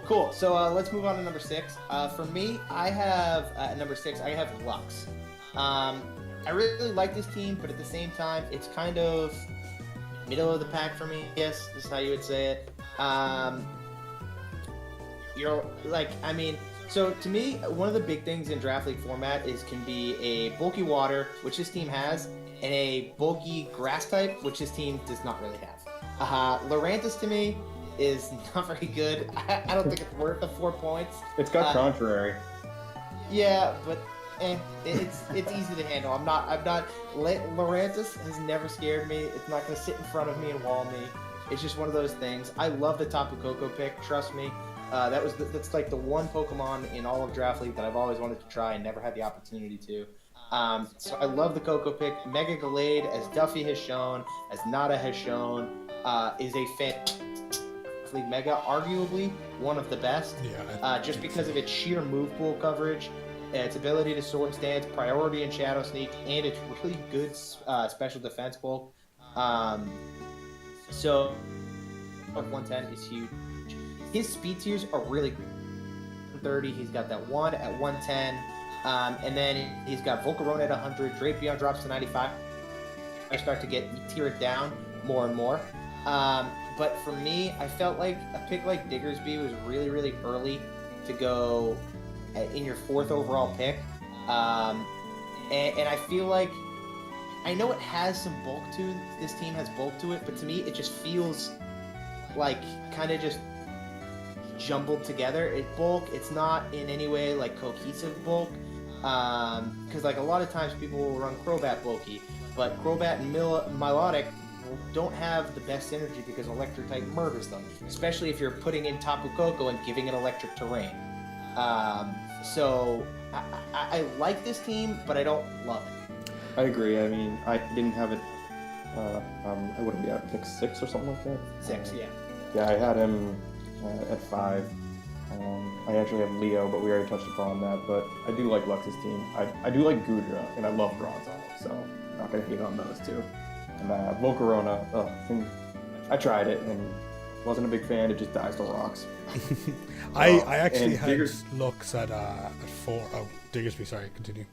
Cool. So let's move on to number 6. For me, I have at number 6. I have Lux. I really like this team, but at the same time, it's kind of middle of the pack for me. Yes, this is how you would say it. You're like, I mean, so to me, one of the big things in draft league format can be a bulky water, which this team has, and a bulky grass type, which this team does not really have. Lurantis to me is not very good. I don't think it's worth the 4 points. It's got contrary. Yeah, but it's easy to handle. I'm not. Lurantis has never scared me. It's not going to sit in front of me and wall me. It's just one of those things. I love the Tapu Koko pick. Trust me. That's like the one Pokemon in all of Draft League that I've always wanted to try and never had the opportunity to. So I love the Koko pick. Mega Gallade, as Duffy has shown, as Nada has shown, is a fantastic League Mega, arguably one of the best. Yeah. Just because of its sheer move pool coverage, its ability to sword stance, priority and shadow sneak, and its really good special defense bulk. So 110 is huge. His speed tiers are really good. 30, he's got that 1 at 110, and then he's got Volcarona at 100. Drapion drops to 95. I start to tier it down more and more. But for me, I felt like a pick like Diggersby was really, really early to go in your 4th overall pick. And I feel like, I know it has some bulk to it. This team has bulk to it, but to me, it just feels like kind of just jumbled together. It's not in any way like cohesive bulk. Because like a lot of times people will run Crobat bulky, but Crobat and Milotic don't have the best synergy because electric type murders them, especially if you're putting in Tapu Koko and giving it electric terrain. So I like this team, but I don't love it. I agree. I mean, I didn't have it. I wouldn't be at pick 6 or something like that. 6, yeah. Yeah, I had him at 5. I actually have Leo, but we already touched upon that. But I do like Lux's team. I do like Goodra, and I love Bronzong, so I'm not gonna hate on those two. And Volcarona, I tried it and wasn't a big fan. It just dies to rocks. I actually and had Diggers- looks at 4. Oh, Diggersby, sorry, continue.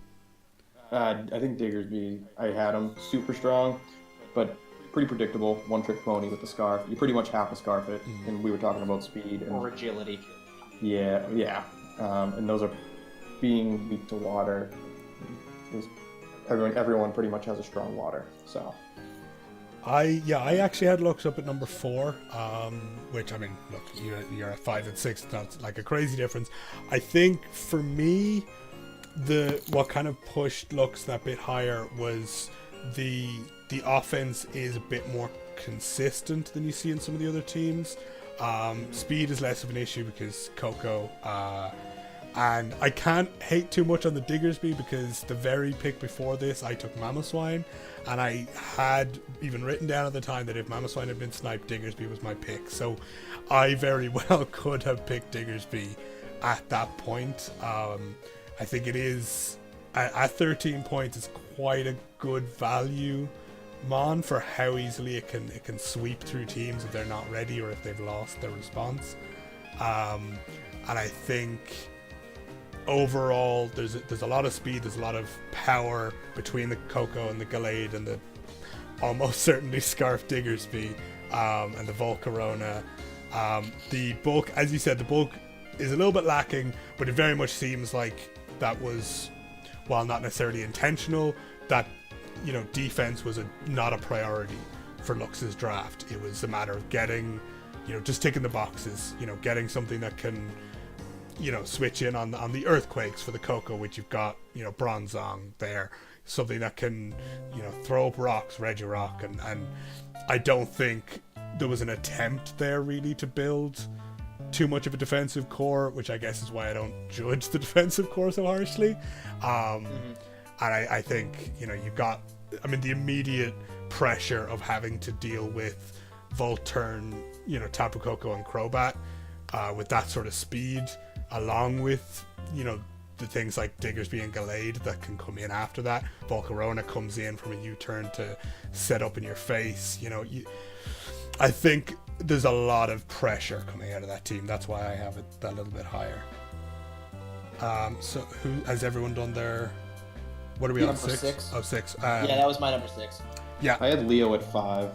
I think Diggersby, I had him super strong, but pretty predictable. One trick pony with the scarf. You pretty much have to scarf it, and we were talking about speed and Or agility. yeah. And those are being weak to water. Everyone pretty much has a strong water. So I actually had looks up at number 4, which, I mean, look, you're at 5 and 6. That's like a crazy difference. I think for me, what kind of pushed looks that bit higher was the offense is a bit more consistent than you see in some of the other teams. Speed is less of an issue because Coco, and I can't hate too much on the Diggersby because the very pick before this I took Mamoswine, and I had even written down at the time that if Mamoswine had been sniped, Diggersby was my pick. So I very well could have picked Diggersby at that point. I think it is at 13 points is quite a good value mon for how easily it can sweep through teams if they're not ready or if they've lost their response. And I think overall there's a lot of speed, there's a lot of power between the Coco and the Gallade and the almost certainly Scarf Diggersby and the Volcarona. The bulk, as you said, the bulk is a little bit lacking, but it very much seems like that was, while not necessarily intentional, that, you know, defense was not a priority for Lux's draft. It was a matter of getting, you know, just ticking the boxes, you know, getting something that can, you know, switch in on the Earthquakes for the Coco, which you've got, you know, Bronzong there, something that can, you know, throw up rocks, Regirock, and I don't think there was an attempt there really to build too much of a defensive core, which I guess is why I don't judge the defensive core so harshly. And I think, you know, you've got, I mean, the immediate pressure of having to deal with Volturn, you know, Tapu Koko and Crobat with that sort of speed, along with, you know, the things like Diggersby and Gallade that can come in after that. Volcarona comes in from a U-turn to set up in your face. You know, I think there's a lot of pressure coming out of that team. That's why I have it a little bit higher. So who has everyone done their? What are we on? Number 6? Oh, 6. Yeah, that was my number 6. Yeah, I had Leo at 5.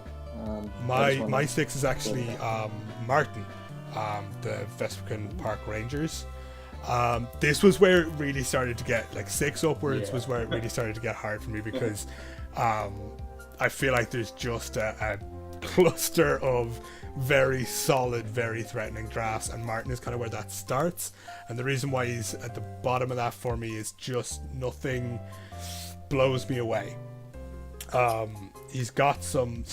my 6 is actually Martin, the Vespiquen Park Rangers. This was where it really started to get, like 6 upwards was where it really started to get hard for me, because I feel like there's just a cluster of very solid, very threatening drafts, and Martin is kind of where that starts. And the reason why he's at the bottom of that for me is just nothing blows me away. He's got some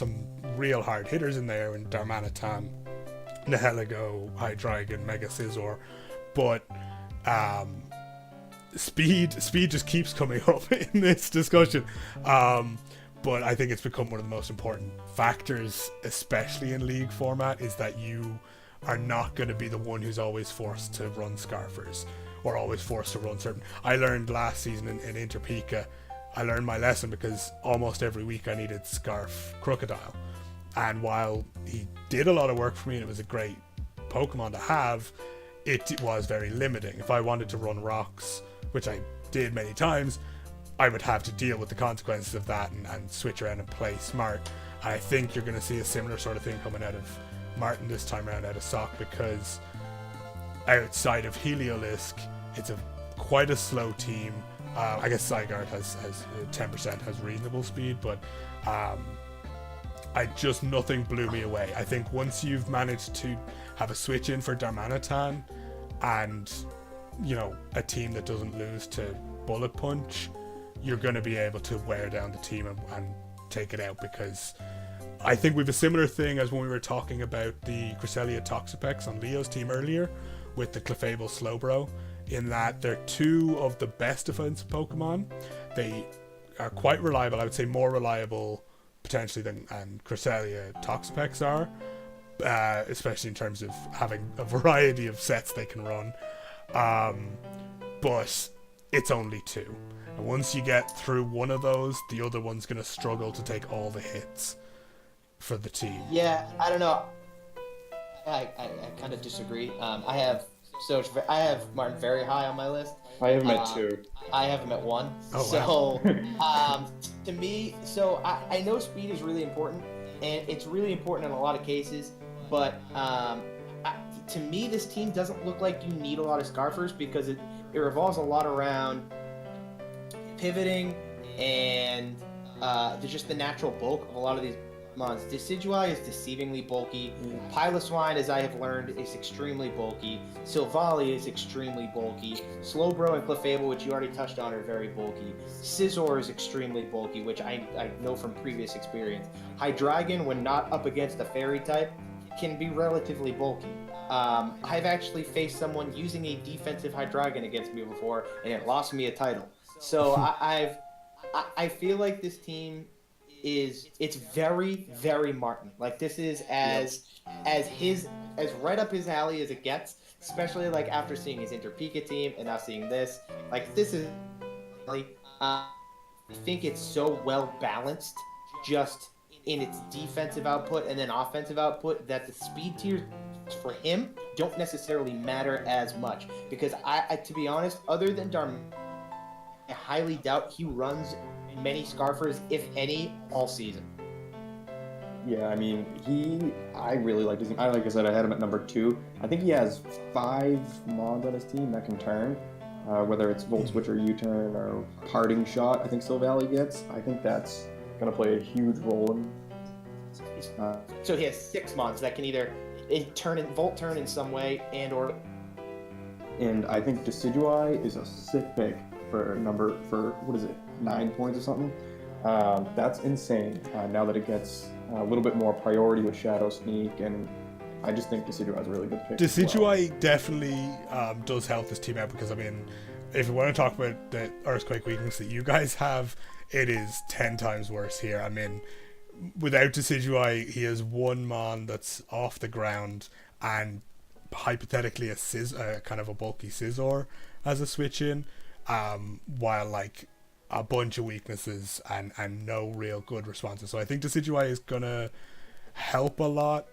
real hard hitters in there in Darmanitan, Nihilego, Hydreigon, Mega Scizor, but speed just keeps coming up in this discussion. But I think it's become one of the most important factors, especially in league format, is that you are not going to be the one who's always forced to run Scarfers or always forced to run certain. I learned last season in Inter PICA, I learned my lesson because almost every week I needed Scarf Crocodile. And while he did a lot of work for me and it was a great Pokemon to have, it was very limiting. If I wanted to run Rocks, which I did many times, I would have to deal with the consequences of that and switch around and play smart. And I think you're going to see a similar sort of thing coming out of Martin this time around out of Sock, because outside of Heliolisk, it's quite a slow team. I guess Zygarde has 10% has reasonable speed, but nothing blew me away. I think once you've managed to have a switch in for Darmanitan and, you know, a team that doesn't lose to Bullet Punch, you're going to be able to wear down the team and take it out, because I think we have a similar thing as when we were talking about the Cresselia Toxapex on Leo's team earlier with the Clefable Slowbro, in that they're 2 of the best defensive Pokemon. They are quite reliable, I would say more reliable potentially than Cresselia Toxapex are, especially in terms of having a variety of sets they can run. But it's only 2. And once you get through one of those, the other one's going to struggle to take all the hits for the team. Yeah, I don't know. I kind of disagree. I have Martin very high on my list. I have him at 2. I have him at 1. Oh, so, to me, so I know speed is really important, and it's really important in a lot of cases, but to me, this team doesn't look like you need a lot of Scarfers, because it revolves a lot around pivoting and there's just the natural bulk of a lot of these mons. Decidueye is deceivingly bulky. Piloswine, as I have learned, is extremely bulky. Silvally is extremely bulky. Slowbro and Clefable, which you already touched on, are very bulky. Scizor is extremely bulky, which I know from previous experience. Hydreigon, when not up against a fairy type, can be relatively bulky. I've actually faced someone using a defensive Hydreigon against me before, and it lost me a title. So I feel like this team it's very, very Martin. Like, this is as right up his alley as it gets, especially like after seeing his Inter-PICA team and now seeing this. Like, this is I think it's so well balanced just in its defensive output and then offensive output that the speed tiers for him don't necessarily matter as much, because I to be honest, other than I highly doubt he runs many Scarfers, if any, all season. Yeah, I mean, I really like his team. Like I said, I had him at number 2. I think he has 5 Mons on his team that can turn, whether it's Volt Switch or U-turn or Parting Shot, I think Silvally gets. I think that's going to play a huge role in... So he has 6 Mons that can either Volt turn in some way And I think Decidueye is a sick pick for what is it, 9 points or something? That's insane. Now that it gets a little bit more priority with Shadow Sneak, and I just think Decidueye is a really good pick. Decidueye definitely does help this team out, because I mean, if we want to talk about the Earthquake weakness that you guys have, it is 10 times worse here. I mean, without Decidueye, he has 1 Mon that's off the ground and hypothetically a kind of a bulky Scizor as a switch in, while like a bunch of weaknesses and no real good responses. So I think Decidueye is gonna help a lot.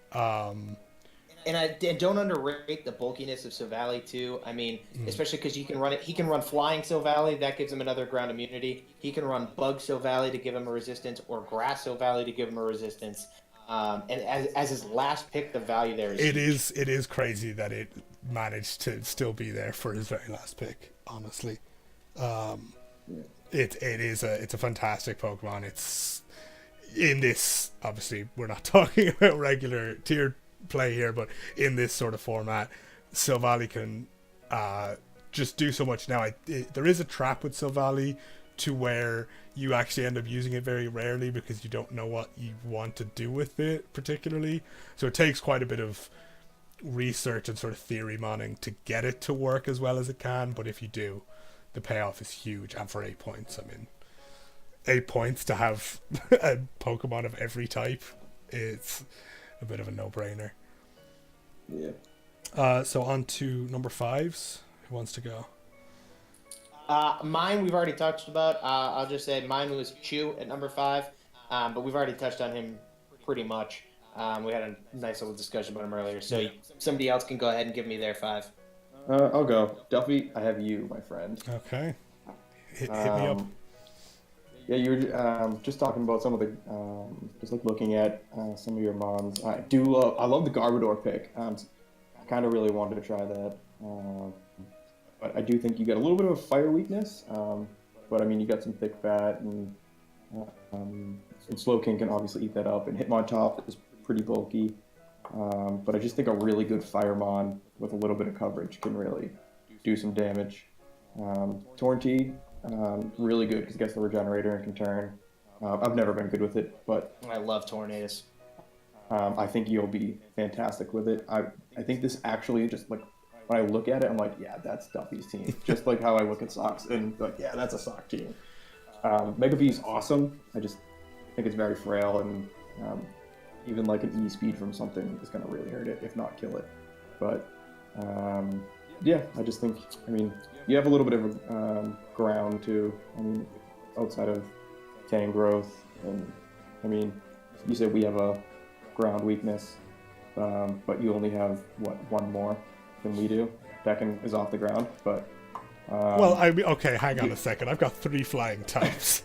And don't underrate the bulkiness of Silvally too. I mean, especially because he can run Flying Silvally, that gives him another ground immunity. He can run Bug Silvally to give him a resistance, or Grass Silvally to give him a resistance. And as his last pick, the value there is it is crazy that it managed to still be there for his very last pick. Honestly, it's a fantastic Pokemon. It's in this, obviously we're not talking about regular tier play here, but in this sort of format, Silvally can just do so much. Now there is a trap with Silvally to where you actually end up using it very rarely because you don't know what you want to do with it particularly, so it takes quite a bit of research and sort of theory modding to get it to work as well as it can. But if you do, the payoff is huge. And for 8 points, I mean, 8 points to have a Pokemon of every type, it's a bit of a no-brainer. Yeah. So on to number 5s. Who wants to go? Mine we've already touched about. I'll just say mine was Chew at number 5, but we've already touched on him pretty much. We had a nice little discussion about him earlier, so somebody else can go ahead and give me their 5. I'll go. Duffy, I have you, my friend. Okay. Hit me up. Yeah, you were just talking about some of the, just like looking at some of your Mons. I love the Garbodor pick. I kind of really wanted to try that. But I do think you get a little bit of a fire weakness. But I mean, you got some thick fat, and Slowking can obviously eat that up. And Hitmontop is pretty bulky. But I just think a really good Firemon with a little bit of coverage can really do some damage. Tornty, really good because it gets the Regenerator and can turn. I've never been good with it, but I love Tornadus. I think you'll be fantastic with it. I think this actually just like, when I look at it, I'm like, yeah, that's Duffy's team. Just like how I look at Socks and like, yeah, that's a Sock team. Mega V is awesome. I just think it's very frail, and even like an E-speed from something is going to really hurt it, if not kill it. But yeah, I just think, I mean, you have a little bit of ground too. I mean, outside of Tangrowth, and I mean, you said we have a ground weakness, but you only have, what, 1 more than we do? Beckon is off the ground, but... well, I mean, okay, hang on a second. I've got 3 flying types,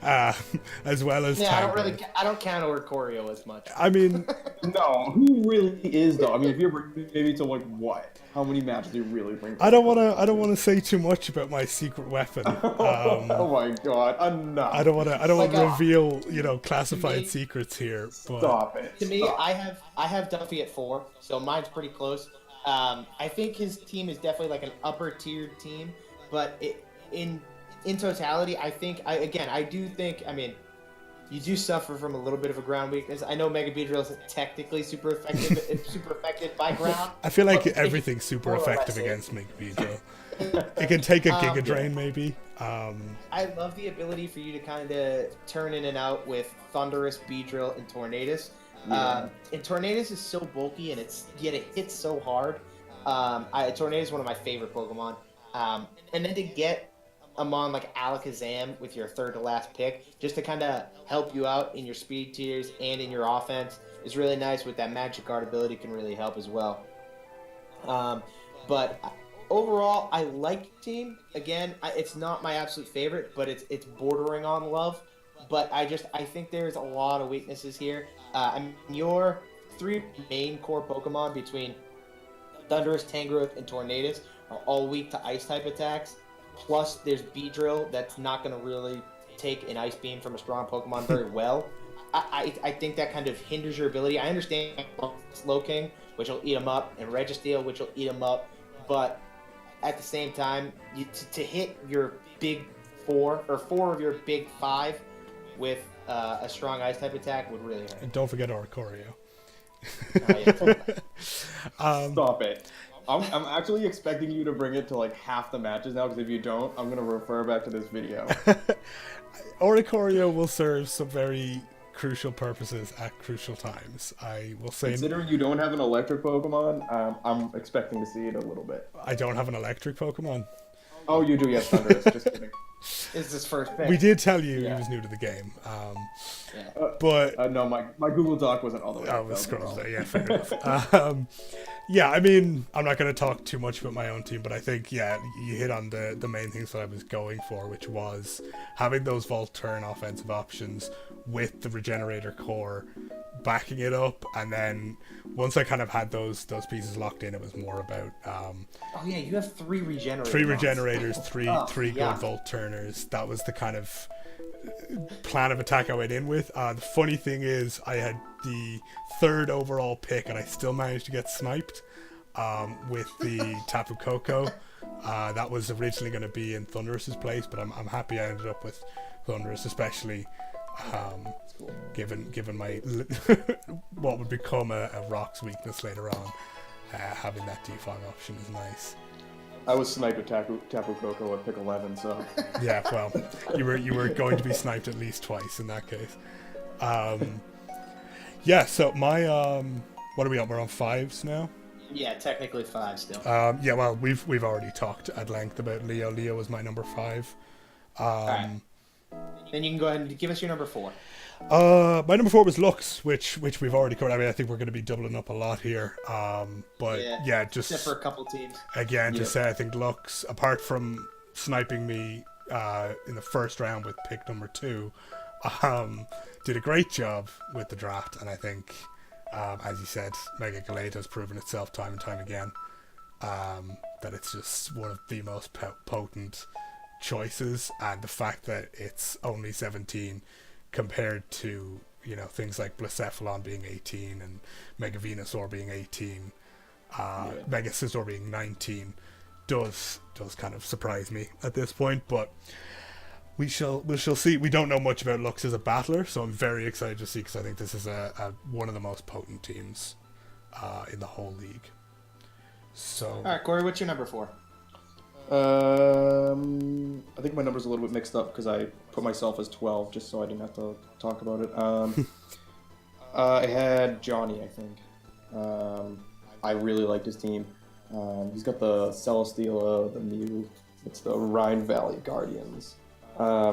as well as Tangrowth. I don't count over Corio as much. I mean... No, who really is, though? I mean, if you're bringing maybe to, like, what? How many matches do you really bring? I don't want to say too much about my secret weapon. Oh my god, enough. I don't want to reveal, classified secrets here. But... Stop it. To me, I have Duffy at 4, so mine's pretty close. I think his team is definitely like an upper tiered team, but in totality, I do think, I mean, you do suffer from a little bit of a ground weakness. I know Mega Beedrill isn't technically super effective, super affected by ground. I feel like everything's super effective against Mega Beedrill. It can take a Giga Yeah. Drain, maybe. I love the ability for you to kind of turn in and out with Thunderous, Beedrill, and Tornadus. And Tornadus is so bulky, and yet it hits so hard. Tornadus is one of my favorite Pokemon. And then to get a mon like Alakazam with your third to last pick, just to kind of help you out in your speed tiers and in your offense, is really nice. With that Magic Guard ability, can really help as well. But overall, I like the team. Again, it's not my absolute favorite, but it's bordering on love. But I think there's a lot of weaknesses here. Your three main core Pokemon between Thundurus, Tangrowth, and Tornadus are all weak to Ice-type attacks. Plus, there's Beedrill that's not going to really take an Ice Beam from a strong Pokemon very well. I think that kind of hinders your ability. I understand Slowking, which will eat him up, and Registeel, which will eat him up. But at the same time, to hit your big four, or four of your big five with a strong Ice-type attack would really hurt. And don't forget Oricorio. Stop it. I'm actually expecting you to bring it to like half the matches now, because if you don't, I'm going to refer back to this video. Oricorio will serve some very crucial purposes at crucial times. I will say. Considering you don't have an electric Pokemon, I'm expecting to see it a little bit. I don't have an electric Pokemon. Oh, you do, yes, Thunderous. Just kidding. Is this first pick? We did tell you he was new to the game. But no, my Google Doc wasn't all the way up. I was scrolling there. Yeah, fair enough. Yeah, I mean, I'm not going to talk too much about my own team, but I think, you hit on the main things that I was going for, which was having those Volt Turn offensive options with the Regenerator core, backing it up, and then once I kind of had those pieces locked in, it was more about you have three Regenerators. three Regenerators, three good Volt Turners. That was the kind of plan of attack I went in with. The funny thing is, I had the third overall pick, and I still managed to get sniped with the Tapu Koko. That was originally going to be in Thunderous's place, but I'm happy I ended up with Thunderous, especially given my what would become a Rock's weakness later on. Having that defog option is nice. I was sniped with Tapu Koko at pick 11, so... Yeah, well, you were going to be sniped at least twice in that case. So my... what are we on? We're on 5s now? Yeah, technically 5 still. Well, we've already talked at length about Leo. Leo was my number 5. Alright. Then you can go ahead and give us your number 4. My number 4 was Lux, which we've already covered. I mean, I think we're going to be doubling up a lot here. Just except for a couple teams. Again, to say I think Lux, apart from sniping me in the first round with pick number 2, did a great job with the draft, and I think, as you said, Mega Galate has proven itself time and time again that it's just one of the most potent choices, and the fact that it's only 17 compared to things like Blacephalon being 18 and Mega Venusaur being 18, Mega Scizor being 19 does kind of surprise me at this point, but we shall see. We don't know much about Lux as a battler, so I'm very excited to see, because I think this is one of the most potent teams in the whole league. So all right, Cory, what's your number 4? I think my number's a little bit mixed up because I put myself as 12 just so I didn't have to talk about it. I had Johnny, I think. I really liked his team. He's got the Celesteela, the Mew. It's the Rhine Valley Guardians.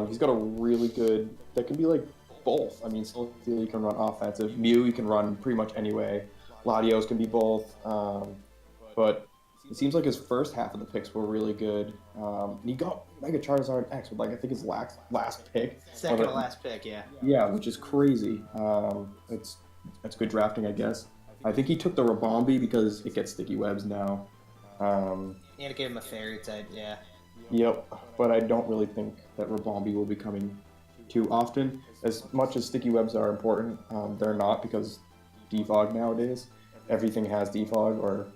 He's got a really good... That can be like both. I mean, Celesteela you can run offensive. Mew you can run pretty much any way. Latios can be both. But it seems like his first half of the picks were really good. And he got Mega Charizard X with, I think his last pick. Second to last pick, yeah. Yeah, which is crazy. It's good drafting, I guess. I think he took the Rabombi because it gets sticky webs now. And it gave him a fairy type, yeah. Yep, but I don't really think that Rabombi will be coming too often. As much as sticky webs are important, they're not, because defog nowadays. Everything has defog or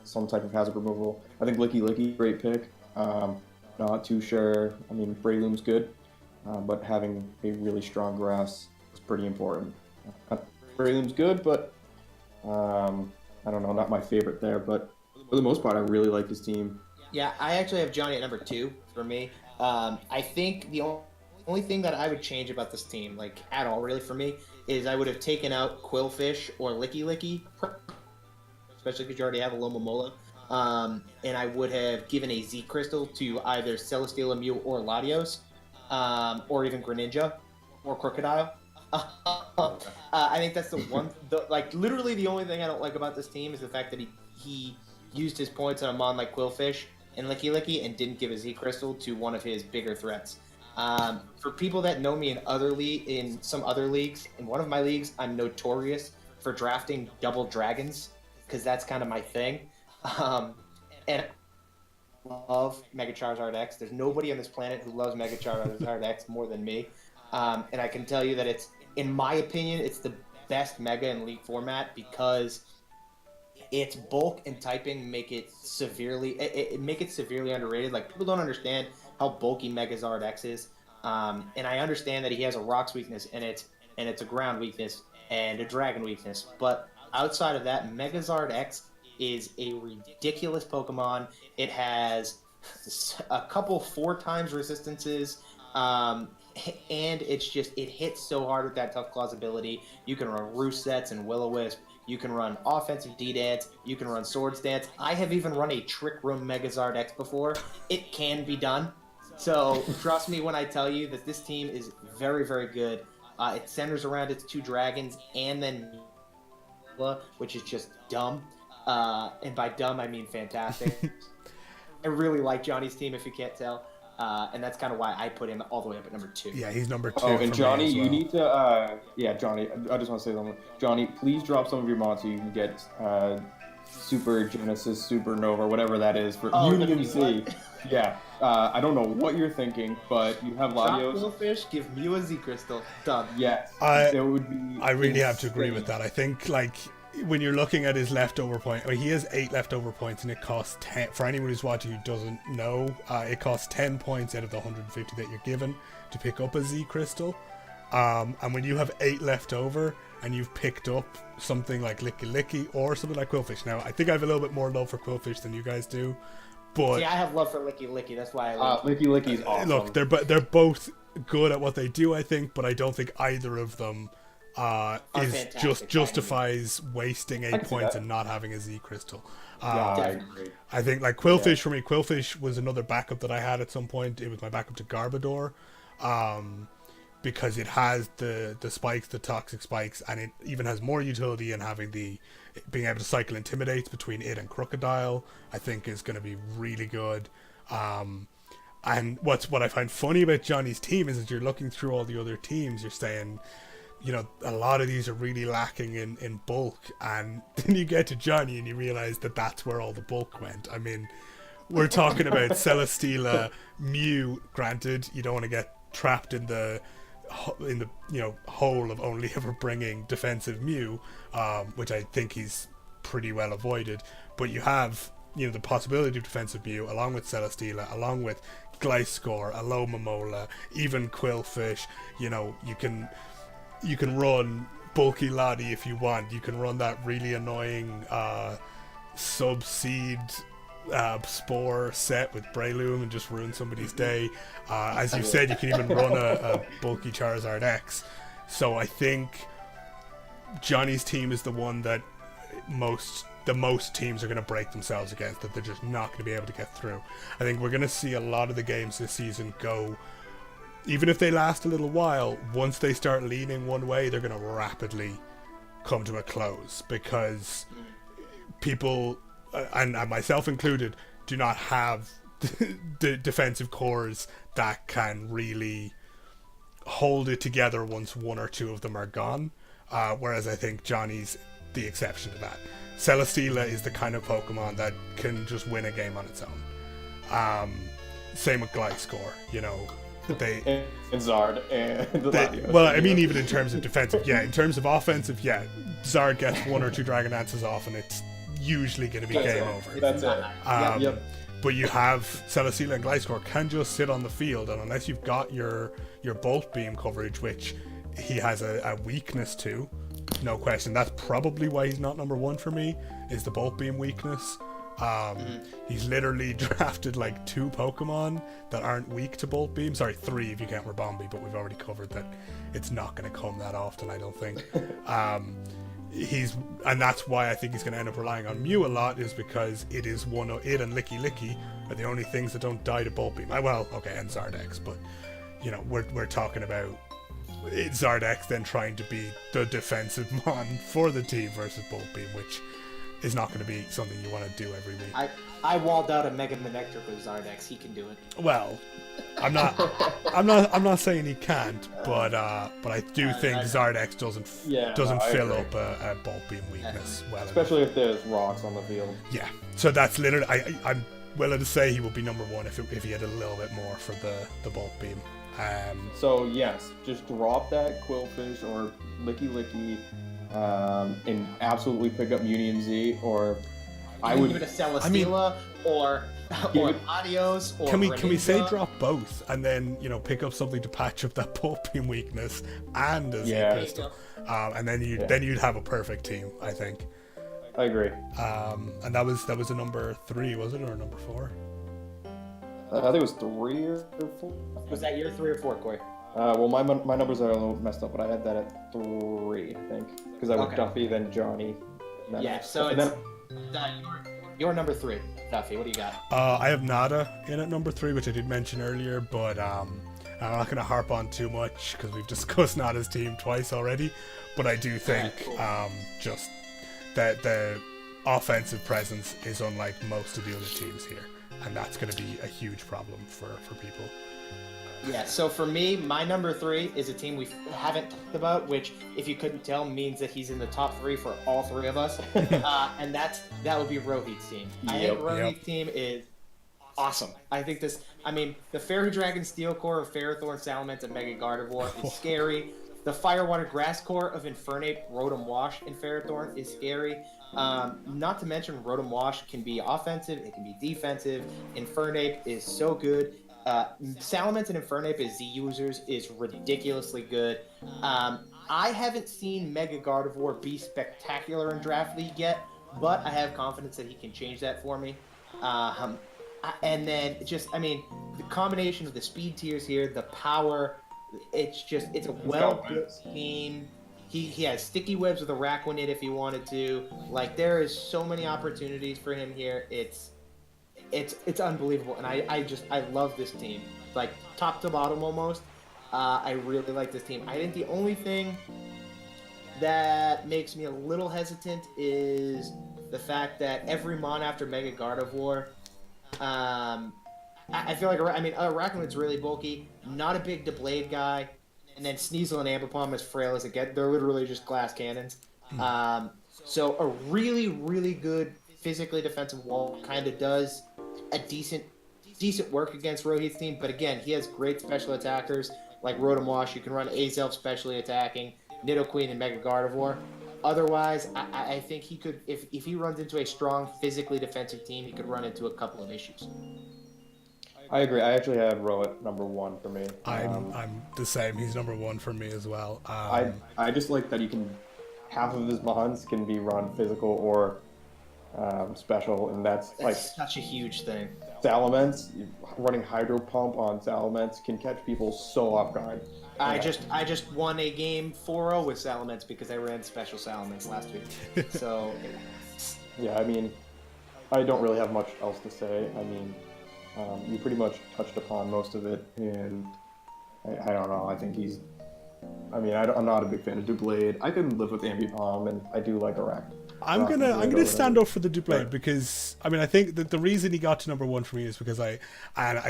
some type of hazard removal. I think Licky, great pick. Not too sure. I mean, Breloom's good, but having a really strong grass is pretty important. Breloom's good, but I don't know, not my favorite there. But for the most part, I really like his team. Yeah, I actually have Johnny at number 2 for me. I think the only thing that I would change about this team, like at all really for me, is I would have taken out Quillfish or Licky Licky, especially because you already have a Lomomola. And I would have given a Z Crystal to either Celesteela Mew or Latios, or even Greninja or Crocodile. I think that's literally the only thing I don't like about this team is the fact that he used his points on a mon like Quillfish and Licky Licky and didn't give a Z Crystal to one of his bigger threats. For people that know me in some other leagues, in one of my leagues, I'm notorious for drafting double dragons because that's kind of my thing. And I love Mega Charizard X. There's nobody on this planet who loves Mega Charizard X more than me. And I can tell you that in my opinion, it's the best Mega in League format because its bulk and typing make it severely underrated. Like, people don't understand how bulky Megazard X is. And I understand that he has a Rocks weakness and it's a Ground weakness and a Dragon weakness. But outside of that, Megazard X is a ridiculous Pokemon. It has a couple 4 times resistances, and it hits so hard with that Tough Claws ability. You can run Roost Sets and Will-O-Wisp. You can run offensive D-Dance. You can run Swords Dance. I have even run a Trick Room Megazard X before. It can be done. So trust me when I tell you that this team is very, very good. It centers around its 2 dragons and then which is just dumb. And by dumb, I mean fantastic. I really like Johnny's team, if you can't tell. And that's kind of why I put him all the way up at number 2. Yeah, he's number 2. Oh, and Johnny, well. You need to, Johnny, I just want to say something. Johnny, please drop some of your mods so you can get Super Genesis, Supernova, whatever that is for Union C. Yeah, I don't know what you're thinking, but you have Latios. Drop Fish, give Mew a Z Crystal. Done. Yes, it would be. I really have to agree with that. I think, like, when you're looking at his leftover point, he has 8 leftover points, and it costs 10. For anyone who's watching who doesn't know, it costs 10 points out of the 150 that you're given to pick up a Z Crystal. And when you have 8 left over, and you've picked up something like Licky Licky or something like Quillfish. Now, I think I have a little bit more love for Quillfish than you guys do, but I have love for Licky Licky. That's why I love Licky Licky's awesome. Look, they're both good at what they do, I think, but I don't think either of them justifies wasting 8 points and not having a Z Crystal. I agree. I think, like, Quillfish for me, Quillfish was another backup that I had at some point. It was my backup to Garbodor, because it has the spikes, the toxic spikes, and it even has more utility in having being able to cycle Intimidates between it and Crocodile. I think is going to be really good. And what I find funny about Johnny's team is that you're looking through all the other teams, you're saying, you know, a lot of these are really lacking in bulk, and then you get to Johnny and you realize that that's where all the bulk went. I mean, we're talking about Celesteela, Mew. Granted, you don't want to get trapped in the hole of only ever bringing defensive Mew, which I think he's pretty well avoided. But you have, you know, the possibility of defensive Mew along with Celesteela, along with Gliscor, Alomomola, even Quillfish. You know, you can run bulky Lottie if you want. You can run that really annoying sub-seed Spore set with Breloom and just ruin somebody's day. As you said, you can even run a bulky Charizard X. So I think Johnny's team is the one that the most teams are going to break themselves against, that they're just not going to be able to get through. I think we're going to see a lot of the games this season go, even if they last a little while, once they start leaning one way, they're going to rapidly come to a close, because people, and myself included, do not have the defensive cores that can really hold it together once 1 or 2 of them are gone. Whereas I think Johnny's the exception to that. Celesteela is the kind of Pokemon that can just win a game on its own. Same with Gliscor, you know. And Zard and well, I mean, even in terms of defensive, yeah. In terms of offensive, yeah, Zard gets 1 or 2 Dragon Dances off, and it's usually going to be game over. That's it. Yep. But you have Celesteela and Gliscor can just sit on the field, and unless you've got your Bolt Beam coverage, which he has a weakness to, no question. That's probably why he's not number 1 for me, is the Bolt Beam weakness. He's literally drafted like 2 Pokemon that aren't weak to Bolt Beam. Sorry, 3 if you count Rabombi, but we've already covered that it's not going to come that often, I don't think. And that's why I think he's going to end up relying on Mew a lot, is because it and Licky Licky are the only things that don't die to Bolt Beam. Well, okay, and Zardex, but you know, we're talking about Zardex then trying to be the defensive mon for the team versus Bolt Beam, which is not going to be something you want to do every week. I walled out a Mega Manectric with Zardex. He can do it. Well, I'm not saying he can't, but I do think Zardex doesn't fill up a Bolt Beam weakness well especially enough. if there's rocks on the field. Yeah, so that's literally I'm willing to say he would be number 1 if he had a little bit more for the Bolt Beam. So yes, just drop that Quillfish or Licky Licky, and absolutely pick up Union Z, or I would give it a Celesteela or Adios. Or can we say drop both and then, you know, pick up something to patch up that Bolt Beam weakness and a Z Crystal, and then you'd have a perfect team, I think. I agree. And that was a number 3, was it, or a number 4? I think it was 3 or 4. Was that your 3 or 4, Cory? Well, my numbers are a little messed up, but I had that at 3, I think, because I went Duffy, then Johnny. Yeah, so it's your number 3, Duffy. What do you got? I have Nada in at number 3, which I did mention earlier, but I'm not going to harp on too much because we've discussed Nada's team twice already. But I do think just that the offensive presence is unlike most of the other teams here, and that's going to be a huge problem for people. Yeah, so for me, my number 3 is a team we haven't talked about, which, if you couldn't tell, means that he's in the top 3 for all 3 of us, and that would be Rohith's team. I think Rohith's team is awesome. I think the Fairy Dragon Steel Core of Ferrothorn, Salamence, and Mega Gardevoir is scary. The Firewater Grass Core of Infernape, Rotom Wash, and Ferrothorn is scary. Not to mention, Rotom Wash can be offensive, it can be defensive. Infernape is so good. Salamence and Infernape as Z users is ridiculously good. I haven't seen Mega Gardevoir be spectacular in Draft League yet, but I have confidence that he can change that for me. And then the combination of the speed tiers here, the power, it's a well-built team. He has sticky webs with a Araquanid if he wanted to. Like, there is so many opportunities for him here. It's unbelievable, and I love this team, like top to bottom almost. I really like this team. I think the only thing that makes me a little hesitant is the fact that every mon after Mega Gardevoir, I feel like Araquanid's really bulky, not a big Deblade guy, and then Sneasel and Ambipom, as frail as it gets, they're literally just glass cannons. So a really, really good physically defensive wall kind of does a decent work against Rohith's team, but again, he has great special attackers like Rotom Wash. You can run Azelf specially attacking, Nidoqueen, and Mega Gardevoir. Otherwise, I think he could, if he runs into a strong physically defensive team, he could run into a couple of issues. I agree. I actually had Rohith number 1 for me. I'm the same. He's number 1 for me as well. I just like that half of his mons can be run physical or special, and that's like such a huge thing. Salamence, running Hydro Pump on Salamence can catch people so off guard. I just won a game 4-0 with Salamence because I ran special Salamence last week. So yeah, I don't really have much else to say. You pretty much touched upon most of it, and I don't know. I think he's. I'm not a big fan of Dublade. I can live with Ambipom, and I do like Araquanid. I'm gonna stand up for the Dublade because I think that the reason he got to number 1 for me is because I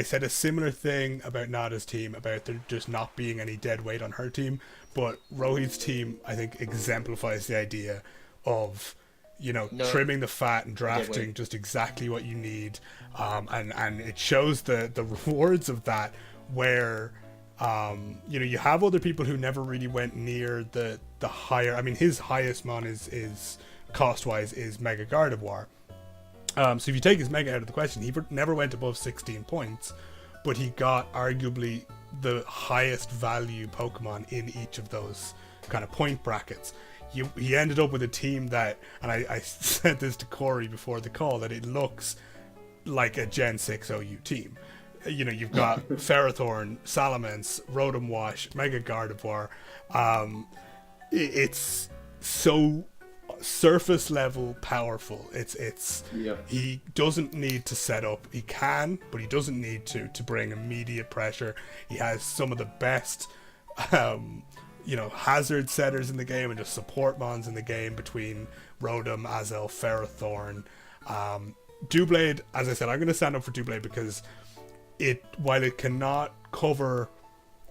said a similar thing about Nada's team, about there just not being any dead weight on her team, but Rohith's team I think exemplifies the idea of trimming the fat and drafting just exactly what you need, and it shows the rewards of that where you have other people who never really went near the higher. His highest mon is cost-wise is Mega Gardevoir. So if you take his Mega out of the question, he never went above 16 points, but he got arguably the highest value Pokemon in each of those kind of point brackets. he ended up with a team that, and I said this to Cory before the call, that it looks like a Gen 6 OU team. You know, you've got Ferrothorn, Salamence, Rotom Wash, Mega Gardevoir. It's so surface level powerful. It's he doesn't need to set up. He can, but he doesn't need to bring immediate pressure. He has some of the best hazard setters in the game and just support mons in the game between Rotom, Azel, Ferrothorn. Doublade, as I said, I'm going to stand up for Doublade because while it cannot cover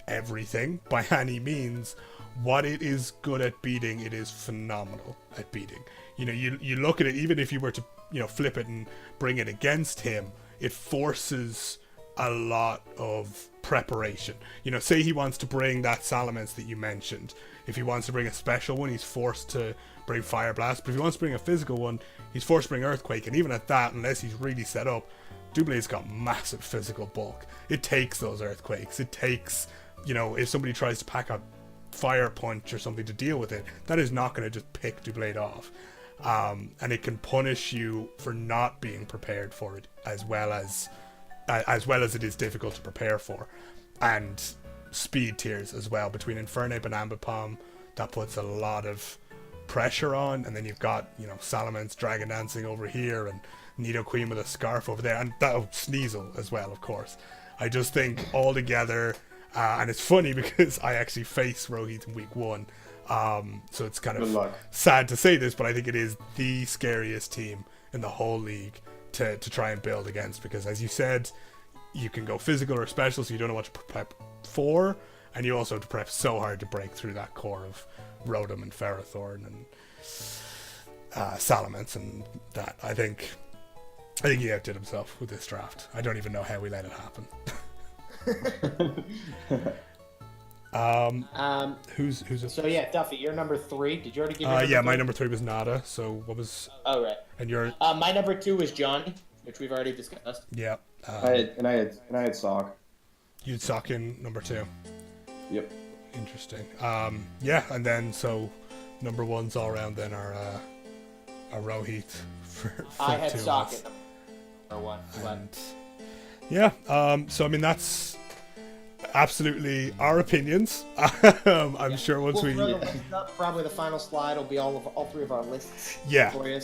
everything by any means, what it is good at beating, it is phenomenal at beating. You know, you look at it, even if you were to, flip it and bring it against him, it forces a lot of preparation. You know, say he wants to bring that Salamence that you mentioned. If he wants to bring a special one, he's forced to bring Fire Blast. But if he wants to bring a physical one, he's forced to bring Earthquake. And even at that, unless he's really set up, Doublade's got massive physical bulk. It takes those Earthquakes. It takes, if somebody tries to pack a Fire Punch or something to deal with it, that is not going to just pick Doublade off. And it can punish you for not being prepared for it, as well as it is difficult to prepare for. And speed tiers as well, between Infernape and Ambipom, that puts a lot of pressure on. And then you've got, Salamence Dragon Dancing over here, and Nidoqueen with a Scarf over there, and Sneasel as well, of course. I just think all together, and it's funny because I actually faced Rohith in week 1, so it's kind of sad to say this, but I think it is the scariest team in the whole league to try and build against, because as you said, you can go physical or special, so you don't know what to prep for, and you also have to prep so hard to break through that core of Rotom and Ferrothorn and Salamence, and that. I think he outdid himself with this draft. I don't even know how we let it happen. Who's so yeah, Duffy, you're number 3. Did you already give me? Yeah, my number 3 was Nada. So what was? Oh right. And your? My number 2 was Johnny, which we've already discussed. Yeah. I had Sock. You'd Sock in number 2. Yep. Interesting. Yeah, and then so number 1s all around then are Rohith for I had 2 Sock months. at number 1. And yeah, so I mean that's absolutely our opinions. I'm sure once we probably the final slide will be all 3 of our lists. Yeah. For you,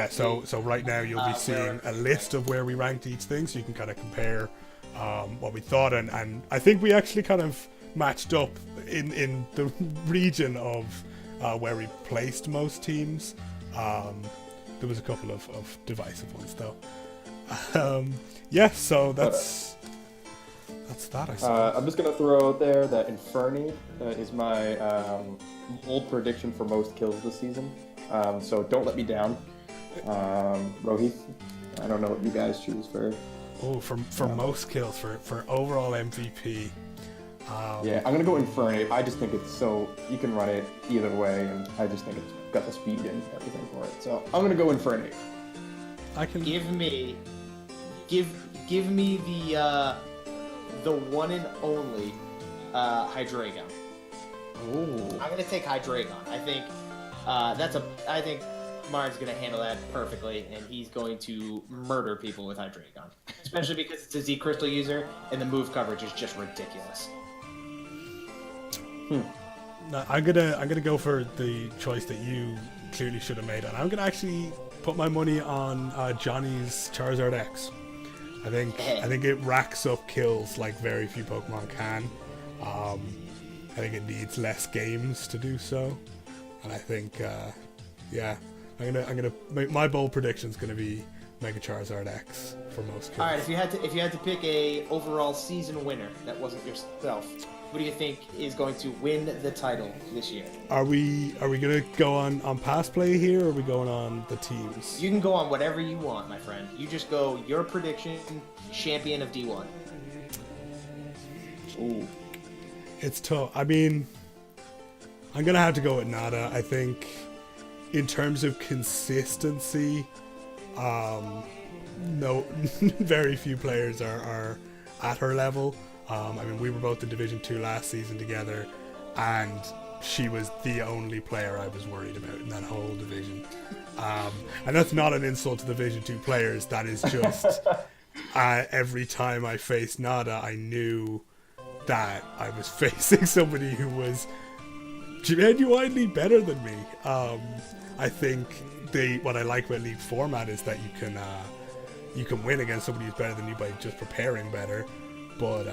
So right now you'll be seeing a list of where we ranked each thing, so you can kind of compare what we thought, and I think we actually kind of matched up in the region of where we placed most teams. There was a couple of divisive ones though. Yeah, so that's that, I suppose. I'm just going to throw out there that Infernape is my bold prediction for most kills this season. So don't let me down. Rohith, I don't know what you guys choose for. Oh, for most kills, for overall MVP. Yeah, I'm going to go Infernape. I just think it's so, you can run it either way, and I just think it's got the speed and everything for it. So I'm going to go Infernape. I can give me the one and only Hydreigon. Ooh. I'm gonna take Hydreigon. I think I think Martin's gonna handle that perfectly, and he's going to murder people with Hydreigon, especially because it's a Z Crystal user and the move coverage is just ridiculous. No, I'm gonna go for the choice that you clearly should have made, and I'm gonna actually put my money on Johnny's Charizard X. I think it racks up kills like very few Pokemon can. I think it needs less games to do so, and I think I'm gonna my bold prediction is gonna be Mega Charizard X for most kills. All right, if you had to pick a overall season winner that wasn't yourself, who do you think is going to win the title this year? Are we gonna go on pass play here, or are we going on the teams? You can go on whatever you want, my friend. You just go your prediction, champion of D1. Ooh. It's tough. I mean, I'm gonna have to go with Nada. I think in terms of consistency, no, very few players are at her level. I mean, we were both in Division 2 last season together, and she was the only player I was worried about in that whole division. And that's not an insult to the Division 2 players. That is just every time I faced Nada, I knew that I was facing somebody who was genuinely better than me. I think what I like about League format is that you can win against somebody who's better than you by just preparing better. But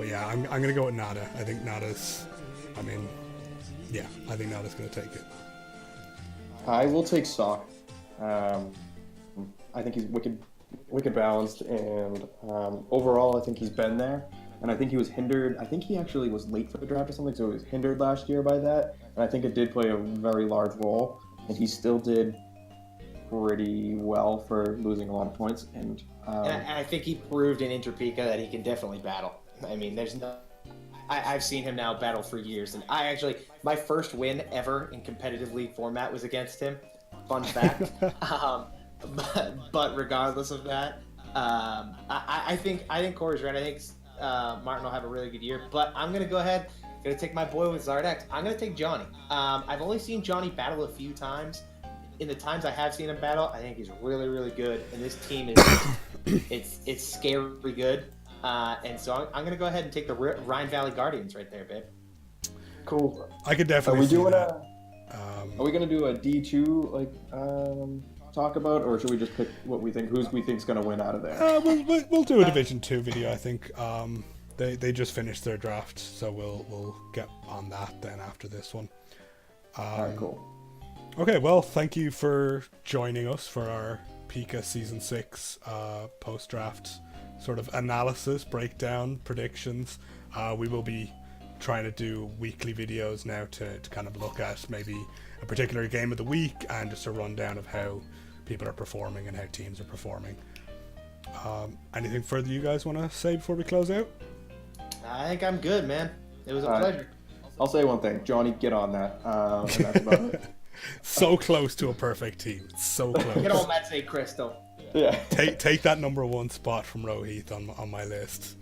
yeah, I'm gonna go with Nada. I think Nada's. I think Nada's gonna take it. I will take Sock. I think he's wicked balanced, and overall, I think he's been there. And I think he was hindered. I think he actually was late for the draft or something, so he was hindered last year by that. And I think it did play a very large role. And he still did pretty well for losing a lot of points. And I think he proved in Inter-PICA that he can definitely battle. I mean, there's no. I've seen him now battle for years, and my first win ever in competitive league format was against him. Fun fact. But regardless of that, I think Cory's right. I think Martin will have a really good year, but I'm gonna go ahead. Gonna take my boy with Zardex. I'm gonna take Johnny. I've only seen Johnny battle a few times. In the times I have seen him battle, I think he's really, really good, and this team is it's scary good. And so I'm gonna go ahead and take the Rhine Valley Guardians right there, babe. Cool. I could definitely see that. Are we gonna do a D2 talk about, or should we just pick what we think? Who we think's gonna win out of there? We'll do a Division 2 video. I think they just finished their draft, so we'll get on that then after this one. Alright, cool. Okay, well, thank you for joining us for our PICA Season 6 post-draft sort of analysis, breakdown, predictions. We will be trying to do weekly videos now to kind of look at maybe a particular game of the week and just a rundown of how people are performing and how teams are performing. Anything further you guys want to say before we close out? I think I'm good, man. It was a pleasure. I'll say one thing. Johnny, get on that. And that's about it. So close to a perfect team. So close. Get on that, say Crystal. Yeah. Take that number 1 spot from Rohith on my list.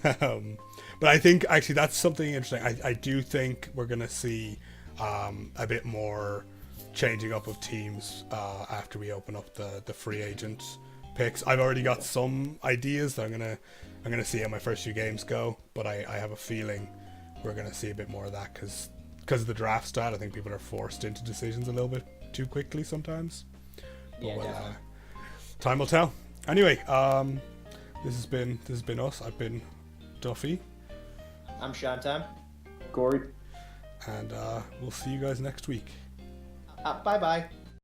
But I think actually that's something interesting. I do think we're going to see a bit more changing up of teams after we open up the free agent picks. I've already got some ideas that I'm gonna see how my first few games go, but I have a feeling we're gonna see a bit more of that because of the draft stat. I think people are forced into decisions a little bit too quickly sometimes. Yeah, well, time will tell. Anyway, this has been us. I've been Duffy. I'm Scheimtime. Cory. And we'll see you guys next week. Bye-bye.